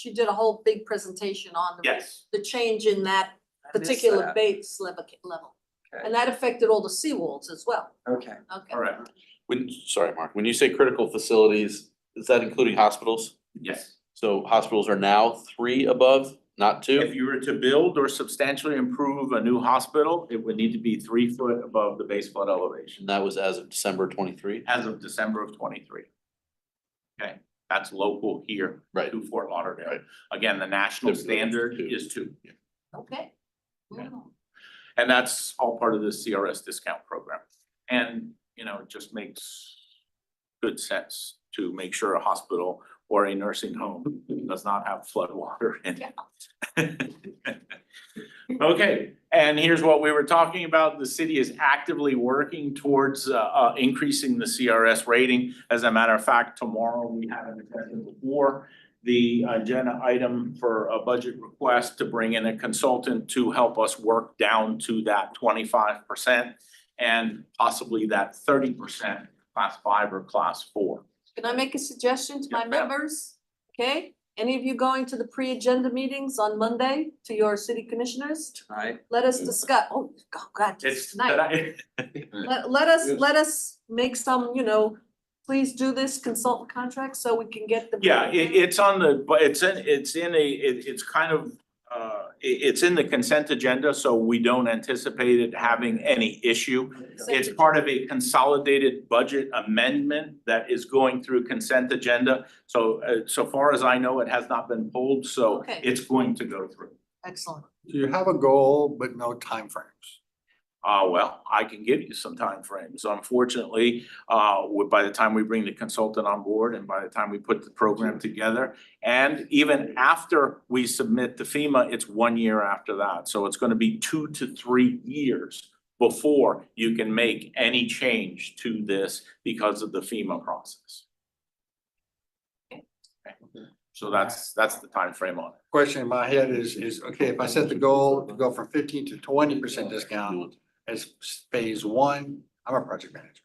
did a whole big presentation on Yes. the change in that I missed particular that. base level. Okay. And that affected all the seawalls as well, Okay. okay. Correct. Sorry, Mark, when you say critical facilities, is that including hospitals? Yes. So hospitals are now 3 above, not 2? If you were to build or substantially improve a new hospital, it would need to be 3 foot above the base flood elevation And that was as of December 23? as of December of 23. Okay, that's local here Right. to Fort Lauderdale. Right. Again, the national Typically, it's standard 2. is 2. Okay. Yeah. And that's all part of the CRS discount program. And, you know, it just makes good sense to make sure a hospital or a nursing home does not have flood water in it. Okay, and here's what we were talking about. The city is actively working towards increasing the CRS rating. As a matter of fact, tomorrow we have an agenda before the agenda item for a budget request to bring in a consultant to help us work down to that 25% and possibly that 30% class 5 or class 4. Can I make a suggestion to my Yes, ma'am. members? Okay, any of you going to the pre-agenda meetings on Monday to your city commissioners? Tonight, Let us discuss, God, It's it's tonight. tonight. Let us make some, please do this consultant contract so we can get the. Yeah, it's on the, but it's kind of, it's in the consent agenda, so we don't anticipate it having any issue. It's part of a consolidated budget amendment that is going through consent agenda. So, so far as I know, it has not been pulled, so Okay. it's going to go through. Excellent. Do you have a goal but no timeframes? Well, I can give you some timeframes. Unfortunately, by the time we bring the consultant on board and by the time we put the program together, and even after we submit to FEMA, it's 1 year after that. So it's gonna be 2 to 3 years before you can make any change to this because of the FEMA process. Okay. So that's the timeframe on it. Question in my head is, okay, if I set the goal to go from 15 to 20% discount as phase 1, I'm a project manager.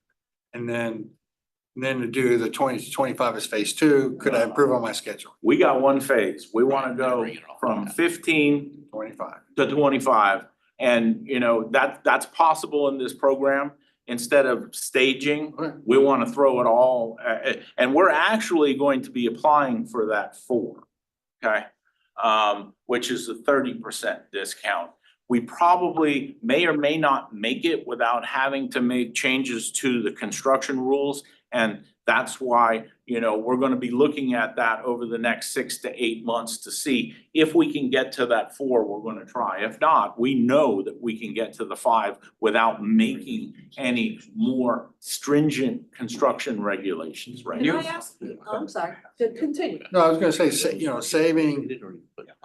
And then to do the 20 to 25 as phase 2, could I improve on my schedule? We got one phase. We wanna go from 15 25. to 25. And that's possible in this program. Instead of staging, Okay. we wanna throw it all, and we're actually going to be applying for that 4. Okay, which is a 30% discount. We probably may or may not make it without having to make changes to the construction rules. And that's why, we're gonna be looking at that over the next 6 to 8 months to see if we can get to that 4, we're gonna try. If not, we know that we can get to the 5 without making any more stringent construction regulations, right? Can I ask, I'm sorry, to continue. No, I was gonna say, saving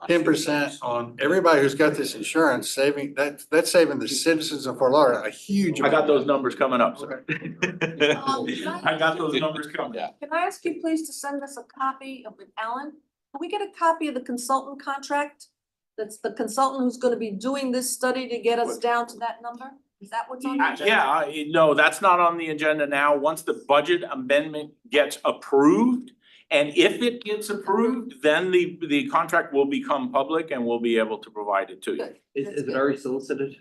10% on everybody who's got this insurance, that's saving the citizens of Fort Lauderdale a huge. I got those numbers coming up, sir. can I got those numbers coming. Yeah. Can I ask you please to send us a copy of it, Alan? Can we get a copy of the consultant contract? That's the consultant who's gonna be doing this study to get us down to that number? Is that what's on the agenda? No, that's not on the agenda now. Once the budget amendment gets approved, and if it gets approved, then the contract will become public and we'll be able to provide it to you. Good. is it already solicited?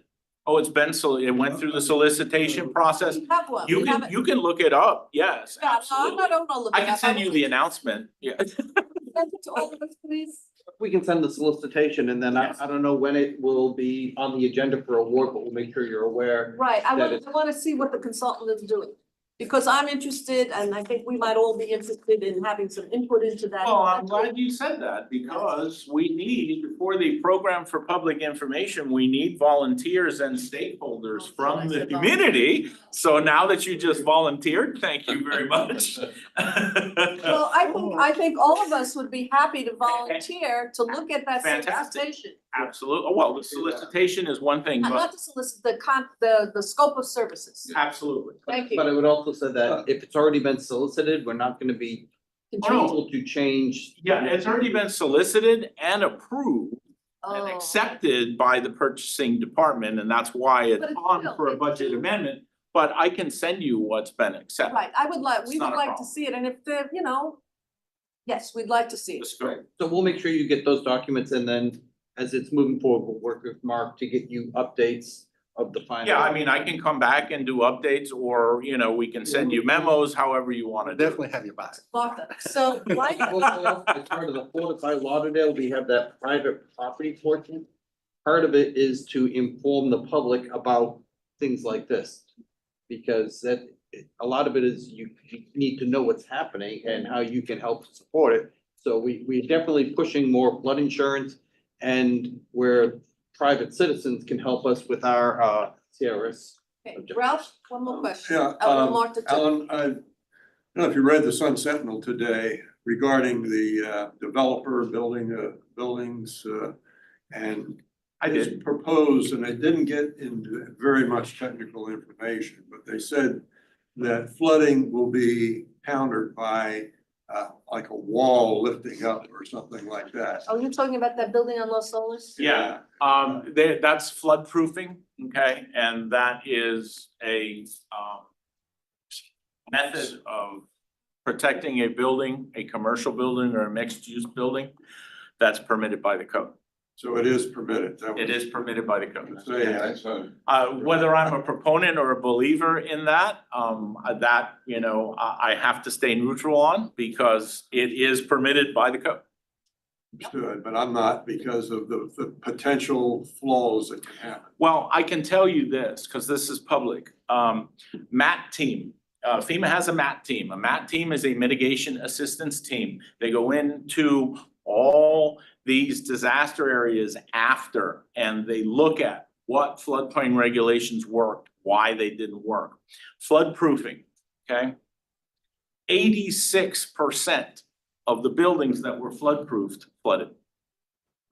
Oh, it went through the solicitation process. We have one. You We have can, it. you can look it up, yes, Yeah, no, I'm absolutely. not gonna look I it can up. send you want the to announcement, yeah. Send it to all of us, please. We can send the solicitation and then I don't know when it will be on the agenda for award, but we'll make sure you're aware. Right, I That want, I wanna see what the consultant is doing. Because I'm interested, and I think we might all be interested in having some input into that. Well, I'm glad you said that because we need, for the program for public information, we need volunteers and stakeholders from the community. So now that you just volunteered, thank you very much. Well, I think all of us would be happy to volunteer to look at that Fantastic. solicitation. Absolutely. Well, the solicitation is one thing, Not but to solicit the scope of services. absolutely. Thank you. But it would also also said that if it's already been solicited, we're not gonna be able to change. Yeah, it's already been solicited and approved and Oh. accepted by the purchasing department, and that's why it's But it's on still- for a it's budget still- amendment. But I can send you what's been accepted. Right, I would like, It's we not would a like to problem. see it, and if they're, you know, yes, we'd like to see it. Let's go. So we'll make sure you get those documents and then as it's moving forward, we'll work with Mark to get you updates of the final. Yeah, I mean, I can come back and do updates, or, you know, we can send you memos, however you wanna do it. Definitely have your back. Martha, so why, Also, as part of the Fortify Lauderdale, we have that private property portion. Part of it is to inform the public about things like this. Because a lot of it is you need to know what's happening and how you can help support it. So we're definitely pushing more flood insurance and where private citizens can help us with our CRS. okay, Ralph, one more question. Yeah, Martha, too. Alan, I don't know if you read the Sun Sentinel today regarding the developer building buildings and I it's did. proposed, and they didn't get into very much technical information, but they said that flooding will be countered by like a wall lifting up or something like that. Oh, you're talking about that building on Los Olas? Yeah, that's flood proofing, okay, and that is a method of protecting a building, a commercial building or a mixed use building that's permitted by the code. So it is permitted. It is permitted by the code. Yeah, so, Whether I'm a proponent or a believer in that, you know, I have to stay neutral on because it is permitted by the code. Understood, but I'm not because of the potential flaws that can happen. Well, I can tell you this, because this is public. MAT team, FEMA has a MAT team. A MAT team is a mitigation assistance team. They go into all these disaster areas after, and they look at what floodplain regulations worked, why they didn't work. Flood proofing, okay? 86% of the buildings that were flood proofed flooded.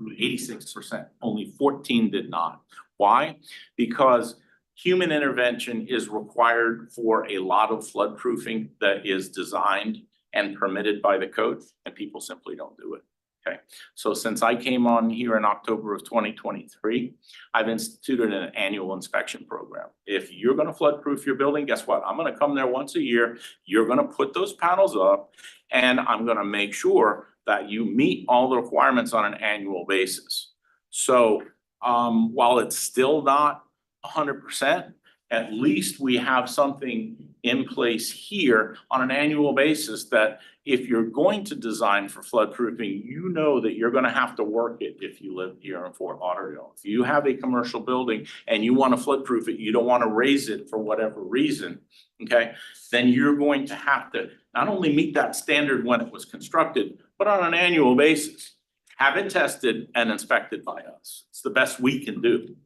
86%, only 14 did not. Why? Because human intervention is required for a lot of flood proofing that is designed and permitted by the code, and people simply don't do it. Okay, so since I came on here in October of 2023, I've instituted an annual inspection program. If you're gonna flood proof your building, guess what? I'm gonna come there once a year. You're gonna put those panels up, and I'm gonna make sure that you meet all the requirements on an annual basis. So while it's still not 100%, at least we have something in place here on an annual basis that if you're going to design for flood proofing, you know that you're gonna have to work it if you live here in Fort Lauderdale. If you have a commercial building and you wanna flood proof it, you don't wanna raise it for whatever reason, okay? Then you're going to have to not only meet that standard when it was constructed, but on an annual basis. Have it tested and inspected by us. It's the best we can do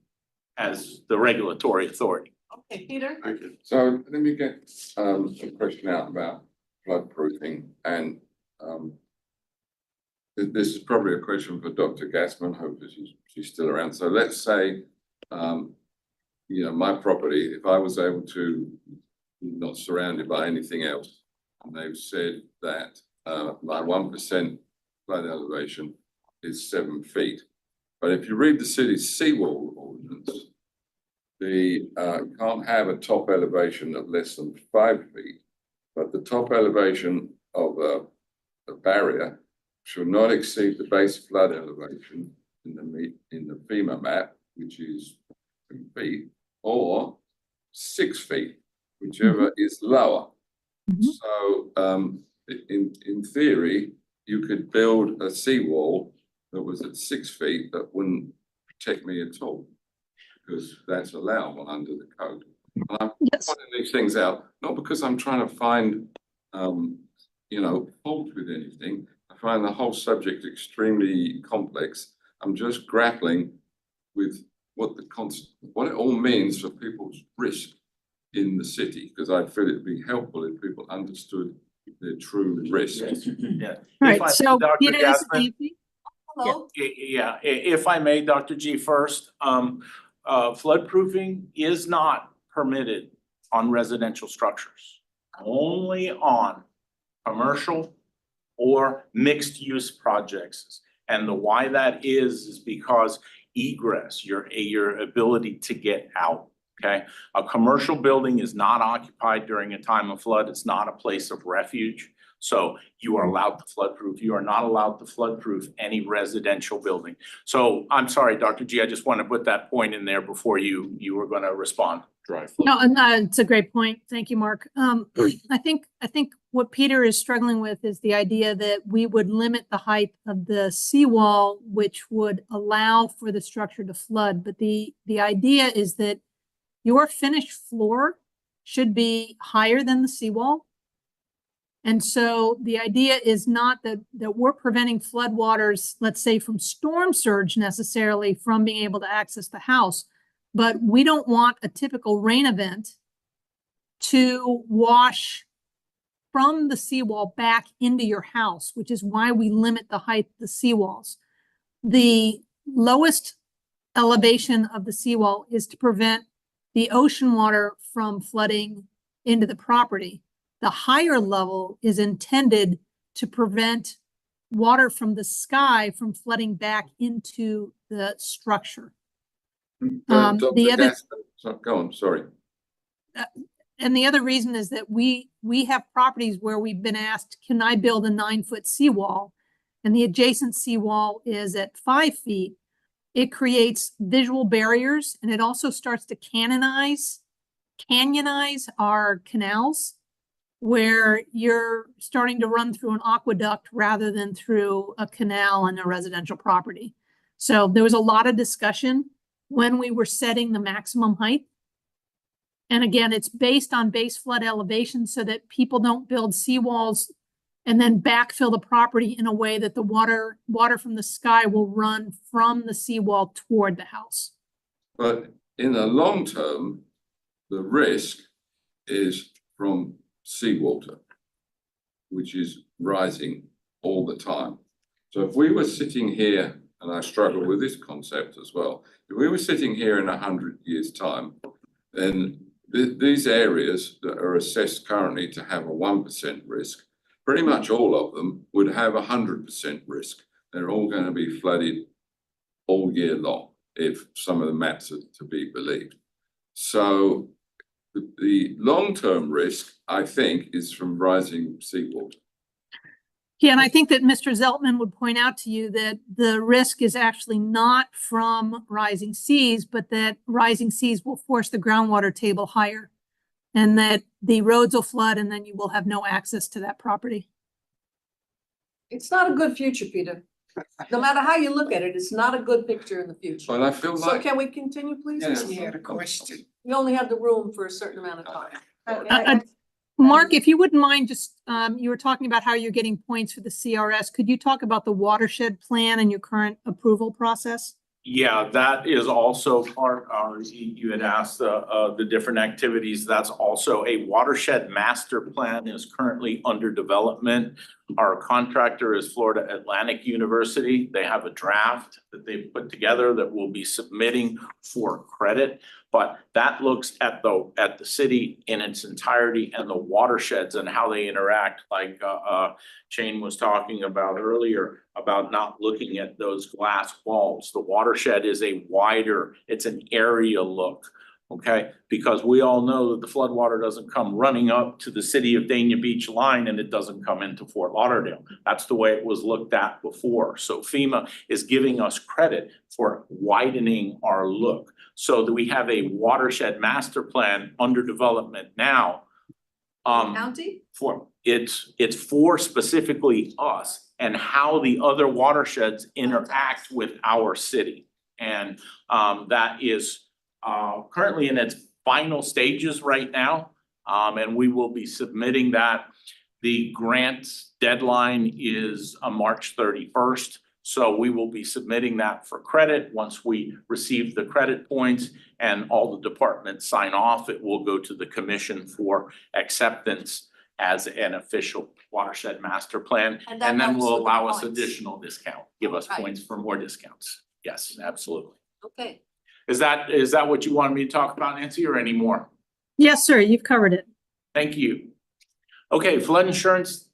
as the regulatory authority. Okay, Peter? Thank you. so let me get a question out about flood proofing and this is probably a question for Dr. Gassman, hopefully she's still around. So let's say, you know, my property, if I was able to, not surrounded by anything else, and they've said that my 1% flood elevation is 7 feet. But if you read the city's seawall ordinance, can't have a top elevation of less than 5 feet, but the top elevation of a barrier should not exceed the base flood elevation in the FEMA map, which is 2 feet, or 6 feet, whichever is lower. So in theory, you could build a seawall that was at 6 feet that wouldn't protect me at all, because that's allowable under the code. And I'm pointing these things out, not because I'm trying to find, you know, fault with anything. I find the whole subject extremely complex. I'm just grappling with what it all means for people's risk in the city, because I feel it'd be helpful if people understood their true risk. Yeah. All If I- right, so Dr. Peter, this is Gassman? Nancy. Hello? Yeah, if I may, Dr. G first, flood proofing is not permitted on residential structures. only on commercial or mixed use projects. And the why that is because egress, your ability to get out, okay? A commercial building is not occupied during a time of flood. It's not a place of refuge. So you are allowed to flood-proof. You are not allowed to flood-proof any residential building. So I'm sorry, Dr. G, I just want to put that point in there before you were going to respond. Dry flood. No, it's a great point. Thank you, Mark. I think what Peter is struggling with is the idea that we would limit the height of the seawall, which would allow for the structure to flood. But the idea is that your finished floor should be higher than the seawall. And so the idea is not that we're preventing floodwaters, let's say from storm surge necessarily from being able to access the house, but we don't want a typical rain event to wash from the seawall back into your house, which is why we limit the height of the seawalls. The lowest elevation of the seawall is to prevent the ocean water from flooding into the property. The higher level is intended to prevent water from the sky from flooding back into the structure. Dr. The other, Gaston, go on, sorry. and the other reason is that we have properties where we've been asked, can I build a 9-foot seawall? And the adjacent seawall is at 5 feet. It creates visual barriers, and it also starts to canyonize our canals, where you're starting to run through an aqueduct rather than through a canal on a residential property. So there was a lot of discussion when we were setting the maximum height. And again, it's based on base flood elevation so that people don't build seawalls and then backfill the property in a way that the water from the sky will run from the seawall toward the house. But in the long term, the risk is from seawater, which is rising all the time. So if we were sitting here, and I struggle with this concept as well, if we were sitting here in 100 years' time, then these areas that are assessed currently to have a 1% risk, pretty much all of them would have 100% risk. They're all going to be flooded all year long, if some of the maps are to be believed. So the long-term risk, I think, is from rising seawater. Yeah, and I think that Mr. Zeltman would point out to you that the risk is actually not from rising seas, but that rising seas will force the groundwater table higher, and that the roads will flood, and then you will have no access to that property. It's not a good future, Peter. No matter how you look at it, it's not a good picture in the future. But I feel So like, can we continue, please? He had a question. We only have the room for a certain amount of time. Mark, if you wouldn't mind, just, you were talking about how you're getting points for the CRS. Could you talk about the watershed plan and your current approval process? Yeah, that is also part of, you had asked the different activities. That's also a watershed master plan is currently under development. Our contractor is Florida Atlantic University. They have a draft that they've put together that we'll be submitting for credit. But that looks at the city in its entirety and the watersheds and how they interact, like Shane was talking about earlier, about not looking at those glass walls. The watershed is a wider, it's an area look, okay? Because we all know that the floodwater doesn't come running up to the city of Dania Beach line and it doesn't come into Fort Lauderdale. That's the way it was looked at before. So FEMA is giving us credit for widening our look, so that we have a watershed master plan under development now. County? It's for specifically us and how the other watersheds interact with our city. And that is currently in its final stages right now. And we will be submitting that. The grant deadline is March 31st. So we will be submitting that for credit. Once we receive the credit points and all the departments sign off, it will go to the commission for acceptance as an official watershed master plan. And that And then helps will with the allow us points. additional discount, give us Right. points for more discounts. Yes, absolutely. Okay. Is that what you wanted me to talk about, Nancy, or any more? Yes, sir, you've covered it. Thank you. Okay, flood insurance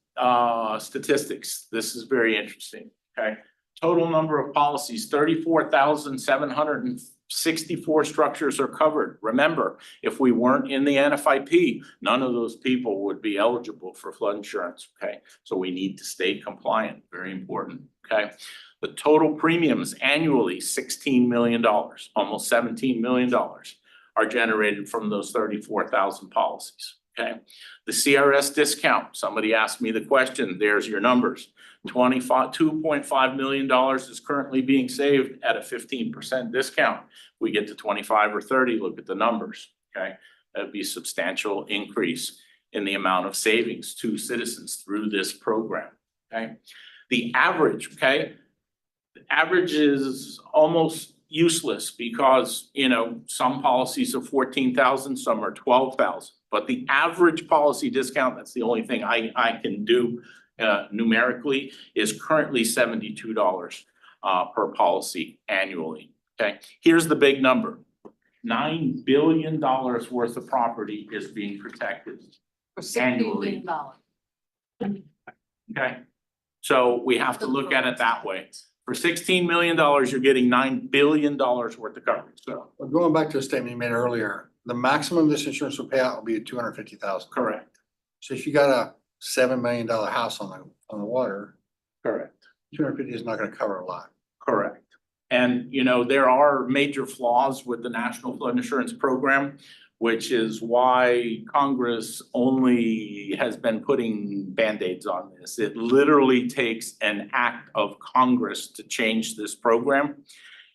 statistics. This is very interesting, okay? Total number of policies, 34,764 structures are covered. Remember, if we weren't in the NFIP, none of those people would be eligible for flood insurance, okay? So we need to stay compliant, very important, okay? The total premiums annually, $16 million, almost $17 million are generated from those 34,000 policies, okay? The CRS discount, somebody asked me the question, there's your numbers. $2.5 million is currently being saved at a 15% discount. We get to 25 or 30, look at the numbers, okay? That'd be a substantial increase in the amount of savings to citizens through this program, okay? The average, okay? The average is almost useless because, you know, some policies are 14,000, some are 12,000. But the average policy discount, that's the only thing I can do numerically, is currently $72 per policy annually, okay? Here's the big number. $9 billion worth of property is being protected For $16 annually. million. Okay, so we have to look at it that way. For $16 million, you're getting $9 billion worth of coverage, so. But going back to a statement you made earlier, the maximum this insurance will pay out will be at 250,000. Correct, So if you got a $7 million house on the water, correct. 250 is not gonna cover a lot. Correct. And, you know, there are major flaws with the National Flood Insurance Program, which is why Congress only has been putting Band-Aids on this. It literally takes an act of Congress to change this program.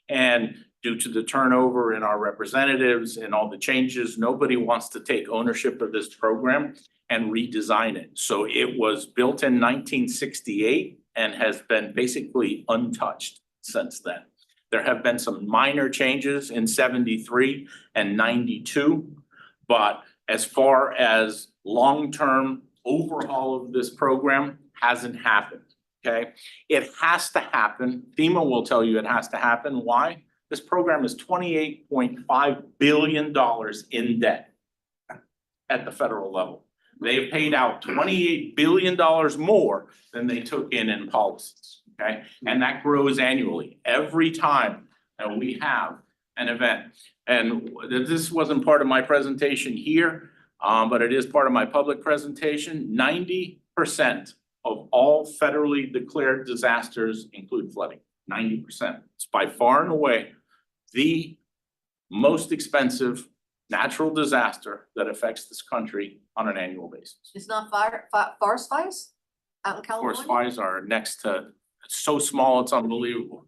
And due to the turnover in our representatives and all the changes, nobody wants to take ownership of this program and redesign it. So it was built in 1968 and has been basically untouched since then. There have been some minor changes in 73 and 92, but as far as long-term overhaul of this program hasn't happened, okay? It has to happen. FEMA will tell you it has to happen. Why? This program is $28.5 billion in debt at the federal level. They've paid out $28 billion more than they took in policies, okay? And that grows annually, every time that we have an event. And this wasn't part of my presentation here, but it is part of my public presentation. 90% of all federally declared disasters include flooding, 90%. It's by far and away the most expensive natural disaster that affects this country on an annual basis. It's not forest fires out in California? Forest fires are next to, it's so small, it's unbelievable.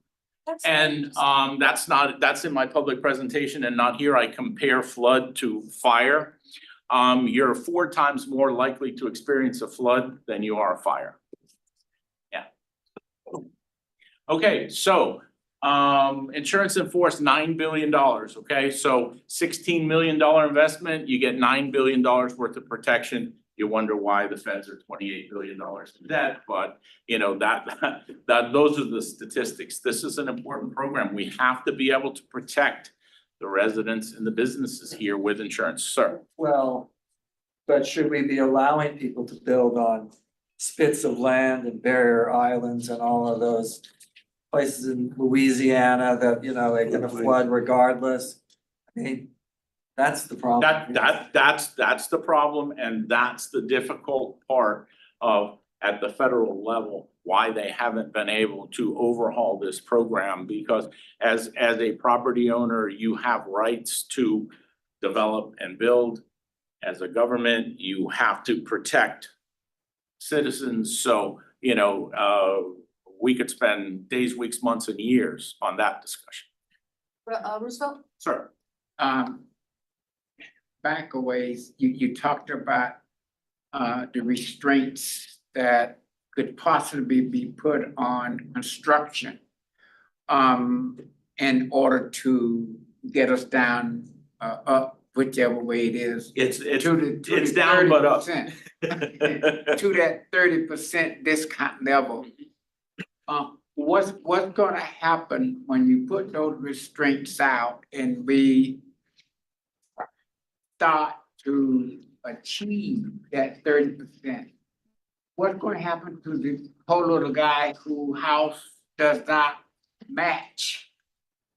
That's And interesting. that's in my public presentation and not here. I compare flood to fire. You're 4 times more likely to experience a flood than you are a fire. Yeah. Okay, so insurance in force, $9 billion, okay? So $16 million investment, you get $9 billion worth of protection. You wonder why the feds are $28 billion in debt, but you know, those are the statistics. This is an important program. We have to be able to protect the residents and the businesses here with insurance, sir. Well, but should we be allowing people to build on spits of land and barrier islands and all of those places in Louisiana that, you know, they're gonna flood regardless? I mean, that's the problem. That's the problem, and that's the difficult part of, at the federal level, why they haven't been able to overhaul this program, because as a property owner, you have rights to develop and build. As a government, you have to protect citizens, so, you know, we could spend days, weeks, months, and years on that discussion. Roosevelt? Sir. Back a ways, you talked about the restraints that could possibly be put on construction in order to get us down up, whichever way it is. It's to it's the down but up. 30%, to that 30% discount level. What's gonna happen when you put those restraints out and we start to achieve that 30%, what's gonna happen to the poor little guy whose house does not match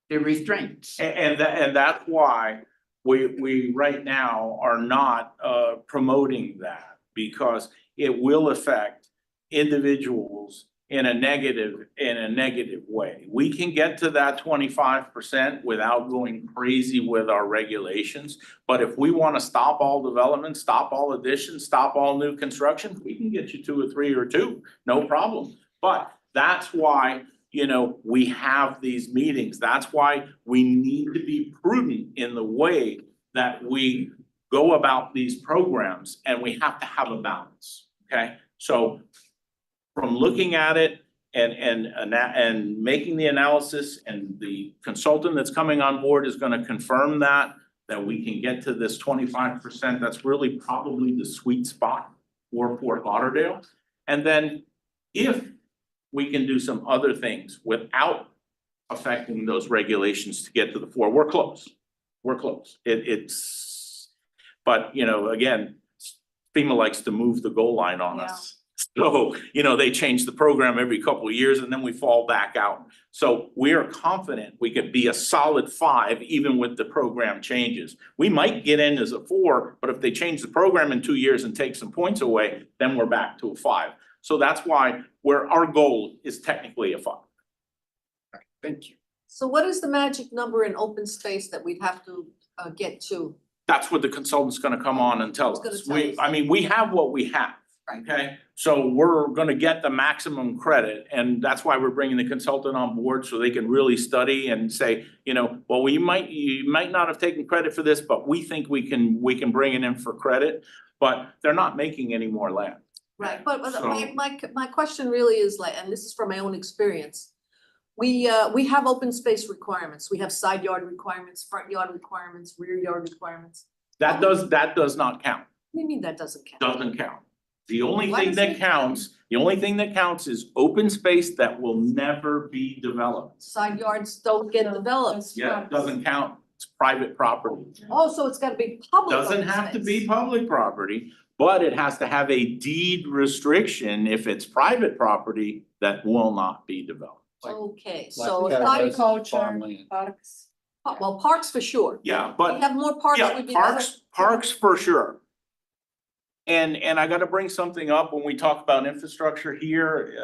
the restraints? And that's why we right now are not promoting that, because it will affect individuals in a negative way. We can get to that 25% without going crazy with our regulations. But if we wanna stop all development, stop all additions, stop all new construction, we can get you 2 or 3 or 2, no problem. But that's why, you know, we have these meetings. That's why we need to be prudent in the way that we go about these programs, and we have to have a balance, okay? So from looking at it and making the analysis, and the consultant that's coming on board is gonna confirm that we can get to this 25%, that's really probably the sweet spot for Fort Lauderdale. And then if we can do some other things without affecting those regulations to get to the 4, we're close. We're close. But you know, again, FEMA likes to move the goal line on us. So, you know, they change the program every couple of years and then we fall back out. So we are confident we could be a solid 5 even with the program changes. We might get in as a 4, but if they change the program in 2 years and take some points away, then we're back to a 5. So that's why our goal is technically a 5. Thank you. So what is the magic number in open space that we'd have to get to? That's what the consultant's gonna come on and tell He's gonna us. tell us. I mean, we have what we have. Right. Okay, so we're gonna get the maximum credit, and that's why we're bringing the consultant on board, so they can really study and say, you know, well, you might not have taken credit for this, but we think we can bring it in for credit, but they're not making any more land. Right, but So- my question really is like, and this is from my own experience. We have open space requirements. We have side yard requirements, front yard requirements, rear yard requirements. That does not count, What do you mean that doesn't count? doesn't count. The only Why thing doesn't that it count? counts is open space that will never be developed. Side yards don't get developed. Yeah, it doesn't count, it's private property. Oh, so it's gotta be public Doesn't open have to be space. public property, but it has to have a deed restriction if it's private property that will not be developed. Okay, Like so we if have I, those farmland. Parks. well, parks for sure. Yeah, We but have more parks yeah, would be better. parks for sure. And I gotta bring something up when we talk about infrastructure here,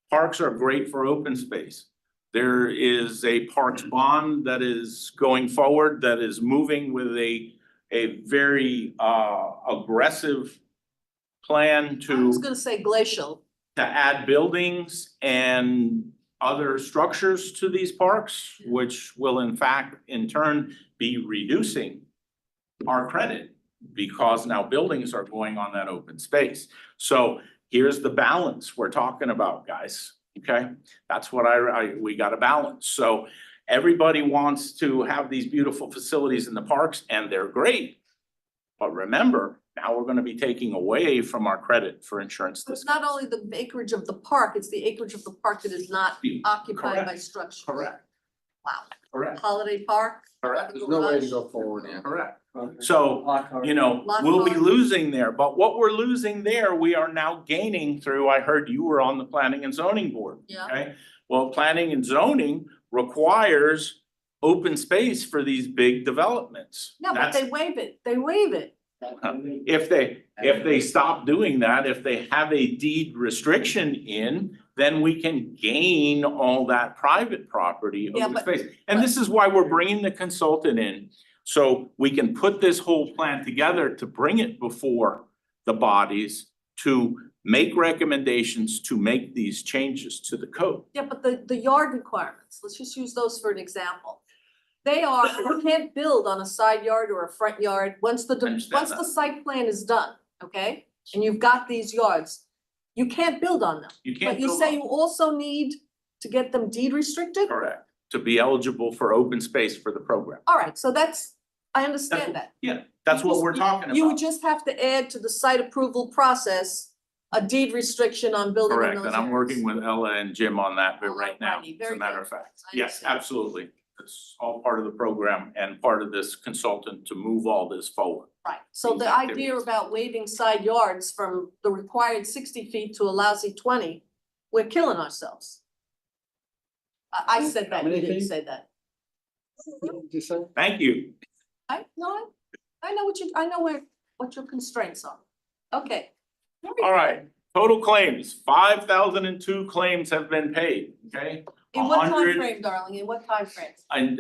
parks are great for open space. There is a parks bond that is going forward, that is moving with a very aggressive plan I was to gonna say glacial. add buildings and other structures to these parks, which will in fact, in turn, be reducing our credit, because now buildings are going on that open space. So here's the balance we're talking about, guys, okay? That's what we gotta balance. So everybody wants to have these beautiful facilities in the parks, and they're great. But remember, now we're gonna be taking away from our credit for insurance So it's discounts. not only the acreage of the park, it's the acreage of the park that is not occupied by Correct. structures. Correct, Wow. correct, Holiday Park. correct, There's no way to go forward, yeah. correct. So, Lockhart. you know, Lot we'll be line. losing there, but what we're losing there, we are now gaining through, I heard you were on the planning and zoning board, Yeah. okay? Well, planning and zoning requires open space for these big developments. Yeah, but That's- they waive it. They waive it. If they stop doing that, if they have a deed restriction in, then we can gain all that private property Yeah, open but- space. And this is why we're bringing the consultant in, so we can put this whole plan together to bring it before the bodies to make recommendations to make these changes to the code. Yeah, but the yard requirements, let's just use those for an example. You can't build on a side yard or a front yard once understand the that. site plan is done, okay? And you've got these yards, you can't build on them. You can't But you build say on- you also need to get them deed restricted? Correct, to be eligible for open space for the program. All right, so I understand that. Yeah, that's what we're talking about. You would just have to add to the site approval process a deed restriction on building in those Correct, and I'm areas. working with Ella and Jim on that Oh, right now, alrighty, as a very matter good. of fact. I Yes, understand. absolutely. It's all part of the program and part of this consultant to move all this forward. Right, so These the idea activities. about waiving side yards from the required 60 feet to a lousy 20, we're killing ourselves. I said that, you many didn't feet? say that. Just say. Thank you. I know I know what your constraints are. Okay. All right, total claims, 5,002 claims have been paid, okay? In what time 100 frame, darling, in what time frame? And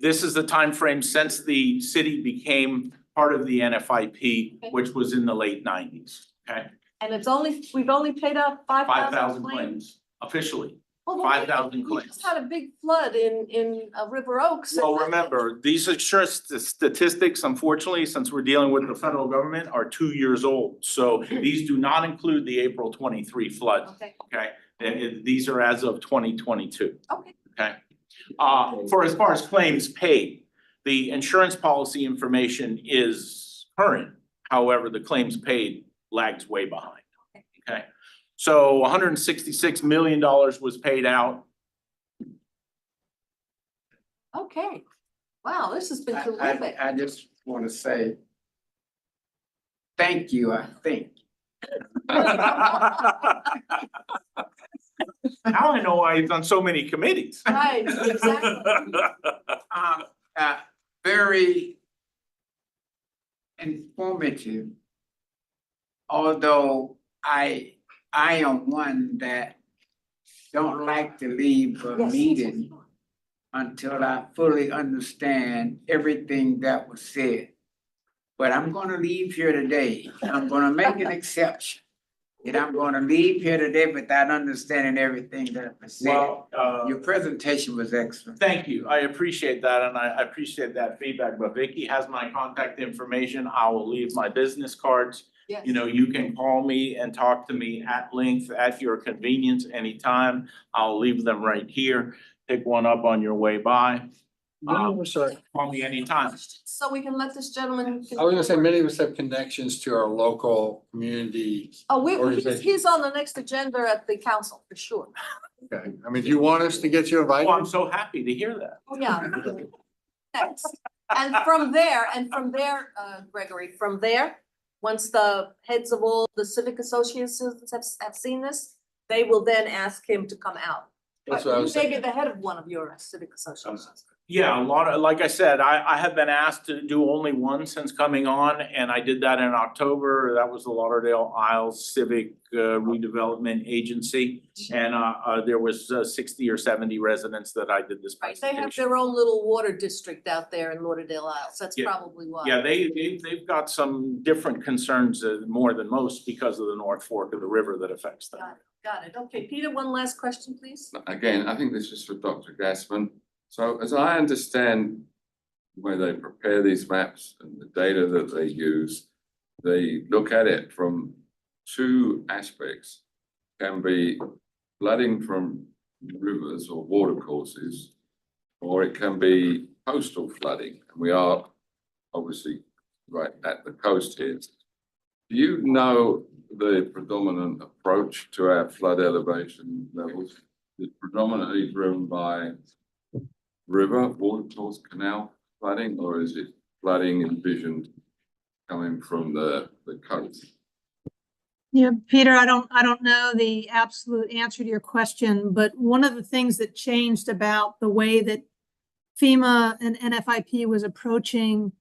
this is the time frame since the city became part of the NFIP, Okay. which was in the late 90s, okay? And we've only paid out 5,000 5,000 claims? claims officially. Well, but wait, 5,000 we just claims. had a big flood in River Oaks. Well, remember, these are just statistics, unfortunately, since we're dealing with the federal government, are 2 years old. So these do not include the April 23 flood, Okay, okay? These are as of 2022. okay. Okay, for as far as claims paid, the insurance policy information is current. However, the claims paid lags way behind. Okay, so $166 million was paid out. Okay. Wow, this has been I, terrific. I just wanna say, thank you, I think. Now I know why he's on so many committees. Right, exactly. Very informative. Although I am one that don't like to leave a Yes. meeting until I fully understand everything that was said. But I'm gonna leave here today, I'm gonna make an exception. And I'm gonna leave here today without understanding everything that was said. Well, Your presentation was excellent. thank you. I appreciate that and I appreciate that feedback. But Vicky has my contact information. I will leave my business cards. Yes. You know, you can call me and talk to me at length at your convenience anytime. I'll leave them right here. Pick one up on your way by. Sorry. Call me anytime. So we can let this gentleman. I was gonna say, many of us have connections to our local community. Oh, he's organization. on the next agenda at the council, for sure. Okay, I mean, do you want us to get you invited? Oh, I'm so happy to hear that. Oh, yeah. Thanks. And from there, Gregory, from there, once the heads of all the civic associations have seen this, they will then ask him to come out. That's what I was You may be saying. the head of one of your civic associations. Yeah, a lot of, like I said, I have been asked to do only one since coming on, and I did that in October. That was the Lauderdale Isles Civic Redevelopment Agency. And there was 60 or 70 residents that I did this Right, they have presentation. their own little water district out there in Lauderdale Isles, that's Yeah. probably why. Yeah, they've got some different concerns more than most because of the North Fork of the river that affects them. Got it, okay, Peter, one last question, please. Again, I think this is for Dr. Gassman. So as I understand the way they prepare these maps and the data that they use, they look at it from two aspects. Can be flooding from rivers or water courses, or it can be coastal flooding. And we are obviously right at the coast here. Do you know the predominant approach to our flood elevation levels? Is it predominantly driven by river, water course, canal flooding, or is it flooding envisioned coming from the coast? Yeah, Peter, I don't know the absolute answer to your question, but one of the things that changed about the way that FEMA and NFIP was approaching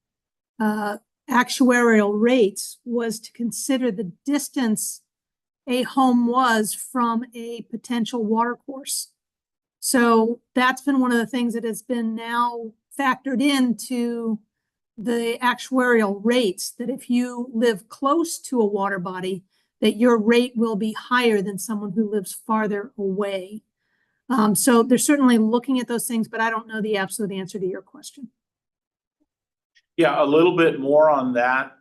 actuarial rates was to consider the distance a home was from a potential water course. So that's been one of the things that has been now factored into the actuarial rates, that if you live close to a water body, that your rate will be higher than someone who lives farther away. So they're certainly looking at those things, but I don't know the absolute answer to your question. Yeah, a little bit more on that.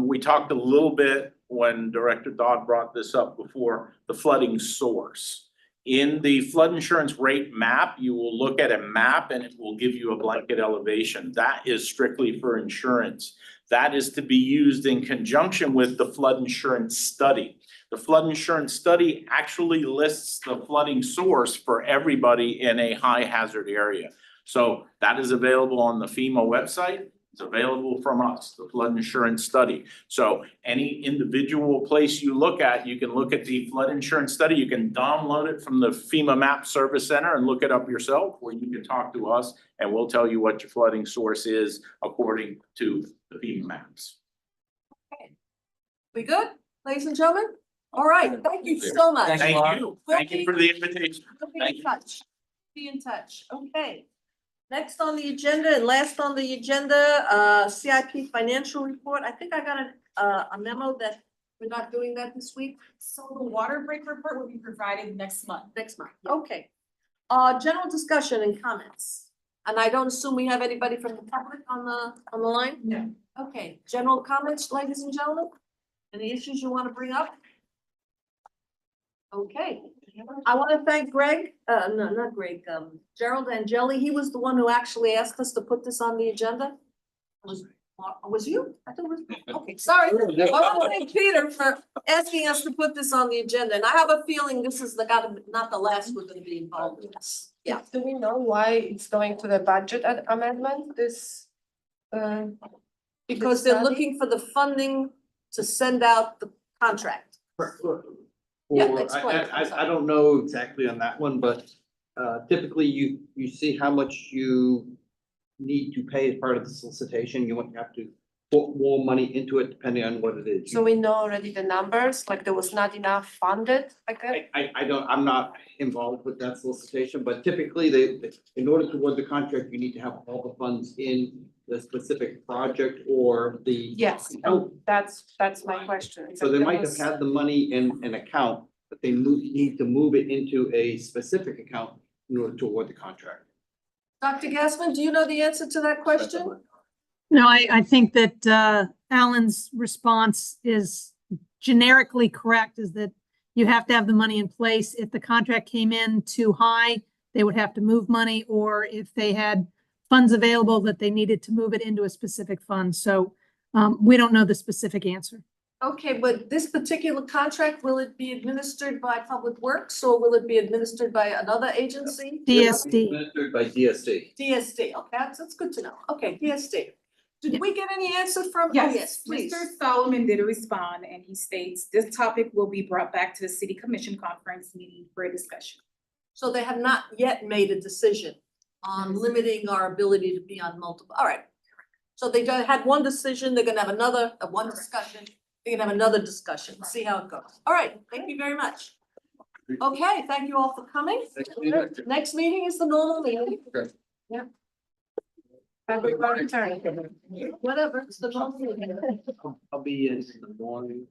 We talked a little bit when Director Dodd brought this up before, the flooding source. In the flood insurance rate map, you will look at a map and it will give you a blanket elevation. That is strictly for insurance. That is to be used in conjunction with the flood insurance study. The flood insurance study actually lists the flooding source for everybody in a high hazard area. So that is available on the FEMA website. It's available from us, the flood insurance study. So any individual place you look at, you can look at the flood insurance study. You can download it from the FEMA Map Service Center and look it up yourself, or you can talk to us and we'll tell you what your flooding source is according to the FEMA maps. We good, ladies and gentlemen? All right, thank you so much. Thanks. Thank you. Thank you for the invitation. We'll be Thank in you. touch. Be in touch, okay. Next on the agenda and last on the agenda, CIP financial report. I think I got a memo that we're not doing that this week. So the water break report will be provided next month. Next month, okay. General discussion and comments. And I don't assume we have anybody from the public on the line? No. Okay, general comments, ladies and gentlemen? Any issues you want to bring up? Okay, I want to thank Greg, no, not Greg, Gerald Angeli. He was the one who actually asked us to put this on the agenda. Was you? I thought it was, okay, sorry. I want to thank Peter for asking us to put this on the agenda, and I have a feeling this is not the last we're gonna be involved in this. Yeah. Do we know why it's going to the budget amendment, this? Because they're looking for the funding to send out the contract. Yeah, Or, explain, I'm sorry. I don't know exactly on that one, but typically you see how much you need to pay as part of the solicitation. You won't have to put more money into it depending on what it is. So we know already the numbers, like there was not enough funded, like that? I don't, I'm not involved with that solicitation, but typically in order to award the contract, you need to have all the funds in the specific project or the. Yes, Oh, that's my question. so they might have had the money in an account, but they need to move it into a specific account in order to award the contract. Dr. Gasman, do you know the answer to that question? No, I think that Alan's response is generically correct, is that you have to have the money in place. If the contract came in too high, they would have to move money, or if they had funds available that they needed to move it into a specific fund. So we don't know the specific answer. Okay, but this particular contract, will it be administered by Public Works or will it be administered by another agency? DSD. Administered by DSD. DSD, okay, that's good to know. Okay, DSD. Did we get any answer from? Oh, yes, please. Mr. Solomon did respond and he states this topic will be brought back to the city commission conference meeting for a discussion. So they have not yet made a decision on limiting our ability to be on multiple, all right. So they had one decision, they're gonna have another, one discussion, they're gonna have another discussion, We'll see how it goes. All right, thank you very much. Okay, thank you all for coming. Next meeting is the normal meeting. Okay. Yeah. Whatever, it's the normal meeting. I'll be in the morning.